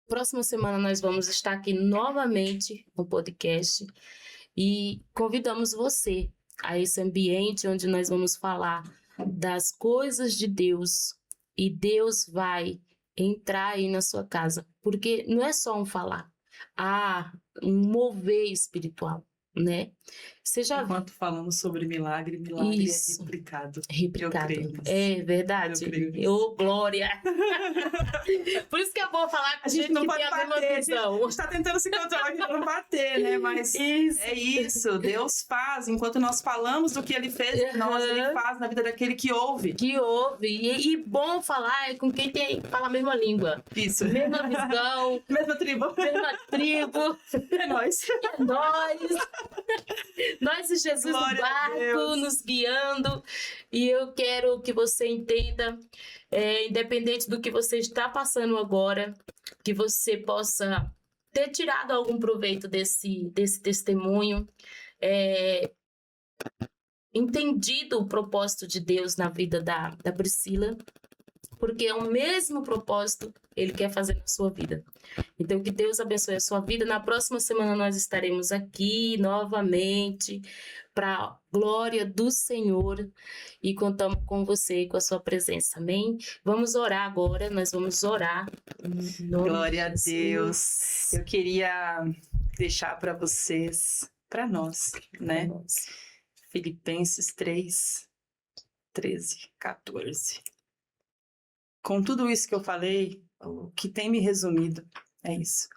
Próxima semana nós vamos estar aqui novamente no podcast e convidamos você a esse ambiente onde nós vamos falar das coisas de Deus e Deus vai entrar aí na sua casa, porque não é só um falar, há um mover espiritual, né? Você já Enquanto falamos sobre milagre Isso. é replicado. Replicado. Eu creio nisso. É verdade. Eu creio nisso. Ô, glória! Por isso que é bom falar com A gente não que pode tem a mesma bater. visão. A gente tá tentando se controlar aqui pra não bater, né? Mas Isso. é isso. Deus faz. Enquanto nós falamos do que Ele fez, Ele faz na vida daquele que ouve. Que ouve. E bom falar é com quem fala a mesma língua. Isso. Mesma visão. Mesma tribo. Mesma tribo. É nóis. É nóis. Nós e Jesus no Glória a barco, Deus. nos guiando. E eu quero que você entenda, independente do que você está passando agora, que você possa ter tirado algum proveito desse testemunho, entendido o propósito de Deus na vida da Priscila, porque é o mesmo propósito Ele quer fazer na sua vida. Então, que Deus abençoe a sua vida. Na próxima semana nós estaremos aqui novamente para a glória do Senhor e contamos com você e com a sua presença. Amém? Vamos orar agora, nós vamos orar. Em nome Glória a de Jesus. Deus. Eu queria deixar para vocês, para nós, né? Filipenses 3, 13, 14. Com tudo isso que eu falei, o que tem me resumido é isso.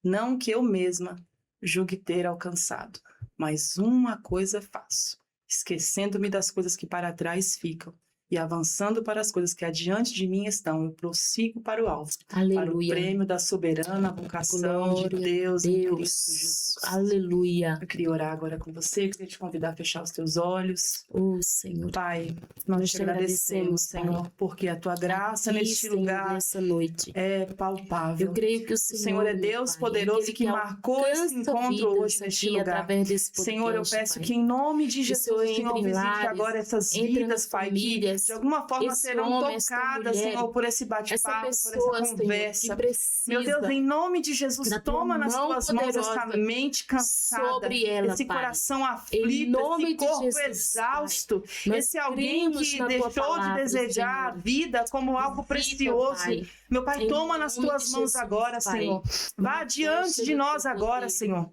Não que eu mesma julgue ter alcançado, mas uma coisa faço, esquecendo-me das coisas que para trás ficam e avançando para as coisas que adiante de mim estão, eu prossigo para o alvo, Aleluia. para o prêmio da soberana vocação de Deus em Cristo Jesus. Aleluia. Eu queria orar agora com você, eu queria te convidar a fechar os teus olhos. Oh, Senhor. Pai, nós te agradecemos, Senhor, Pai, porque a tua graça aqui, neste Senhor, lugar nessa noite. é palpável. Eu creio que o O Senhor é Deus Pai, poderoso aquele que marcou esse alcança encontro hoje vidas neste aqui lugar. através desse podcast, Senhor, eu peço Pai. que em nome de O Jesus, Senhor o Senhor entre em visite lares, agora essas entra vidas, nas Pai, que famílias, de alguma forma esse serão homem, essa tocadas, mulher, Senhor, por esse essa bate-papo, por pessoa, essa Senhor, que conversa. precisa Meu Deus, em nome de Jesus, da tua toma nas mão tuas mãos essa poderosa mente cansada, sobre ela, esse Pai. coração Em aflito, nome esse de corpo Jesus, exausto, Nós esse alguém cremos que na tua deixou de palavra, desejar a Senhor. vida como algo Vida, precioso. Pai. Meu Pai, Em toma nas nome tuas de mãos Jesus, agora, Pai. Senhor. Vá adiante de nós agora, Senhor.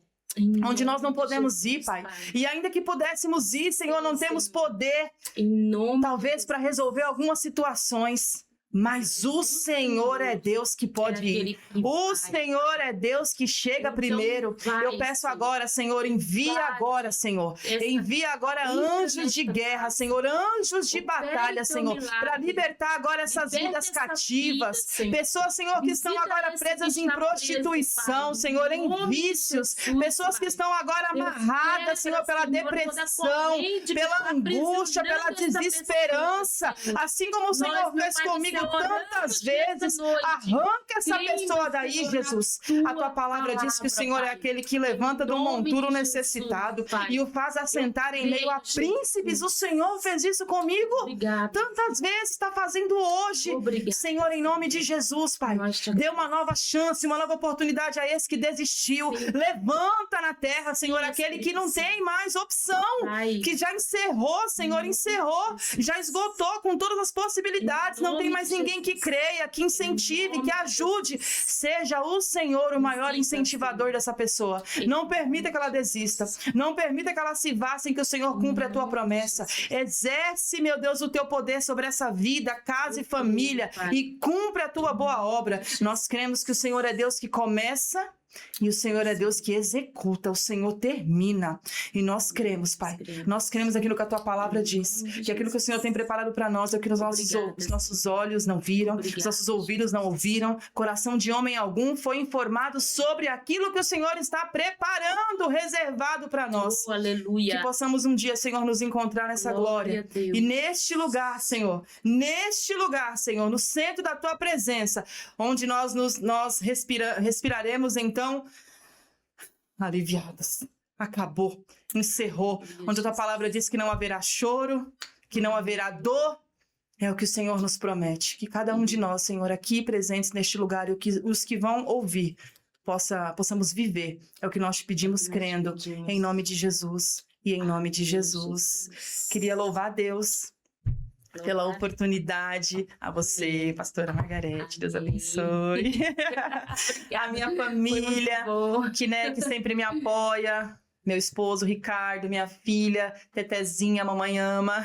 Onde nós não podemos ir, Pai. E ainda que pudéssemos ir, Senhor, não temos poder, Em nome talvez para resolver algumas situações. Mas o Senhor é Deus que pode ir. O Senhor é Deus que chega primeiro. Eu peço agora, Senhor, envia agora, Senhor. Envia agora anjos de guerra, Senhor, anjos de batalha, Senhor, para libertar agora essas vidas cativas. Pessoas, Senhor, que estão agora presas em prostituição, Senhor, em vícios. Pessoas que estão agora amarradas, Senhor, pela depressão, pela angústia, pela desesperança. Assim como o Senhor fez comigo tantas vezes, arranca essa pessoa daí, Jesus. A tua palavra diz que o Senhor é aquele que levanta do monturo necessitado e o faz assentar em meio a príncipes. O Senhor fez isso comigo tantas vezes, está fazendo hoje. Senhor, em nome de Jesus, Pai, dê uma nova chance, uma nova oportunidade a esse que desistiu. Levanta na terra, Senhor, aquele que não tem mais opção, que já encerrou, Senhor, encerrou, já esgotou com todas as possibilidades, não tem mais ninguém que creia, que incentive, que ajude. Seja o Senhor o maior incentivador dessa pessoa. Não permita que ela desista. Não permita que ela se vá sem que o Senhor cumpra a tua promessa. Exerce, meu Deus, o teu poder sobre essa vida, casa e família e cumpre a tua boa obra. Nós cremos que o Senhor é Deus que começa e o Senhor é Deus que executa, o Senhor termina. E nós cremos, Pai. Nós cremos aquilo que a tua palavra diz. Que aquilo que o Senhor tem preparado para nós é o que os nossos olhos não viram, os nossos ouvidos não ouviram, coração de homem algum foi informado sobre aquilo que o Senhor está preparando, reservado para nós. Aleluia. Que possamos um dia, Senhor, nos encontrar nessa glória. E neste lugar, Senhor, no centro da tua presença, onde nós respiraremos então aliviadas. Acabou, encerrou. Onde a tua palavra diz que não haverá choro, que não haverá dor. É o que o Senhor nos promete. Que cada um de nós, Senhor, aqui presentes neste lugar, e os que vão ouvir, possamos viver. É o que nós te pedimos crendo, em nome de Jesus e em nome de Jesus. Queria louvar a Deus pela oportunidade, a você, pastora Margarete, Deus abençoe. A minha família, que sempre me apoia. Meu esposo, Ricardo, minha filha, Tetezinha, a mamãe ama.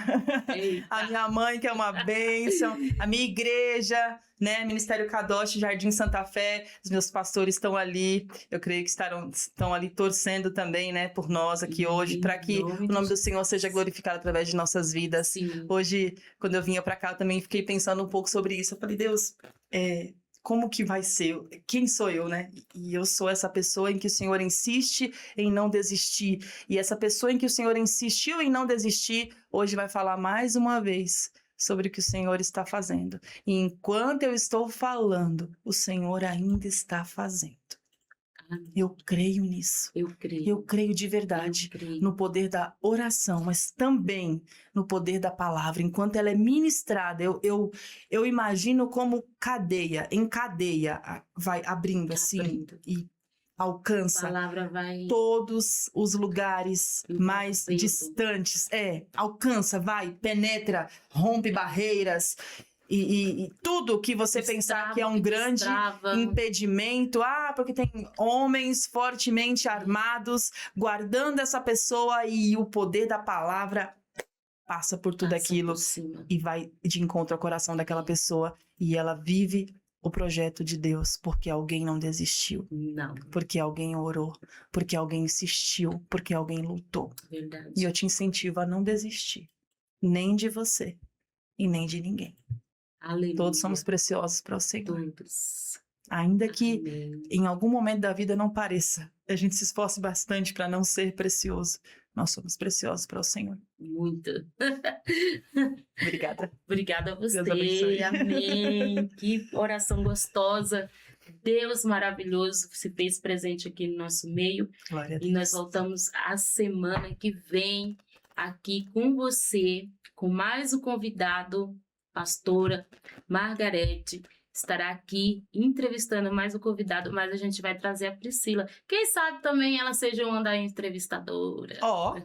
A minha mãe, que é uma bênção. A minha igreja, né? Ministério Kadosh, Jardim Santa Fé. Os meus pastores estão ali. Eu creio que estão ali torcendo também, né? Por nós aqui hoje, para que o nome do Senhor seja glorificado através de nossas vidas. Hoje, quando eu vinha para cá, eu também fiquei pensando um pouco sobre isso. Eu falei, Deus, como que vai ser? Quem sou eu, né? E eu sou essa pessoa em que o Senhor insiste em não desistir. E essa pessoa em que o Senhor insistiu em não desistir, hoje vai falar mais uma vez sobre o que o Senhor está fazendo. E enquanto eu estou falando, o Senhor ainda está fazendo. Eu creio nisso. Eu creio. Eu creio de verdade Eu creio. no poder da oração, mas também no poder da palavra. Enquanto ela é ministrada, eu imagino como cadeia, em cadeia, vai abrindo assim Abrindo. e A alcança palavra vai todos os lugares mais envolvendo. distantes. Alcança, vai, penetra, rompe barreiras. E tudo que você pensar que é um grande impedimento, porque tem homens fortemente armados guardando essa pessoa e o poder da palavra passa por tudo aquilo e vai de encontro ao coração daquela pessoa e ela vive o projeto de Deus porque alguém não desistiu, Não. porque alguém orou, porque alguém insistiu, porque alguém lutou. Verdade. E eu te incentivo a não desistir, nem de você e nem de ninguém. Aleluia. Todos somos preciosos para o Senhor. Todos. Ainda que Amém. em algum momento da vida não pareça, a gente se esforce bastante para não ser precioso. Nós somos preciosos para o Senhor. Muito. Obrigada. Obrigada a você. Deus abençoe. Amém. Que oração gostosa. Deus maravilhoso se fez presente aqui no nosso meio. Glória a Deus. E nós voltamos a semana que vem aqui com você, com mais um convidado, pastora Margarete. Estará aqui entrevistando mais um convidado, mas a gente vai trazer a Priscila. Quem sabe também ela seja uma da entrevistadora. Ó.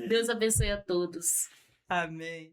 Deus abençoe a todos. Amém.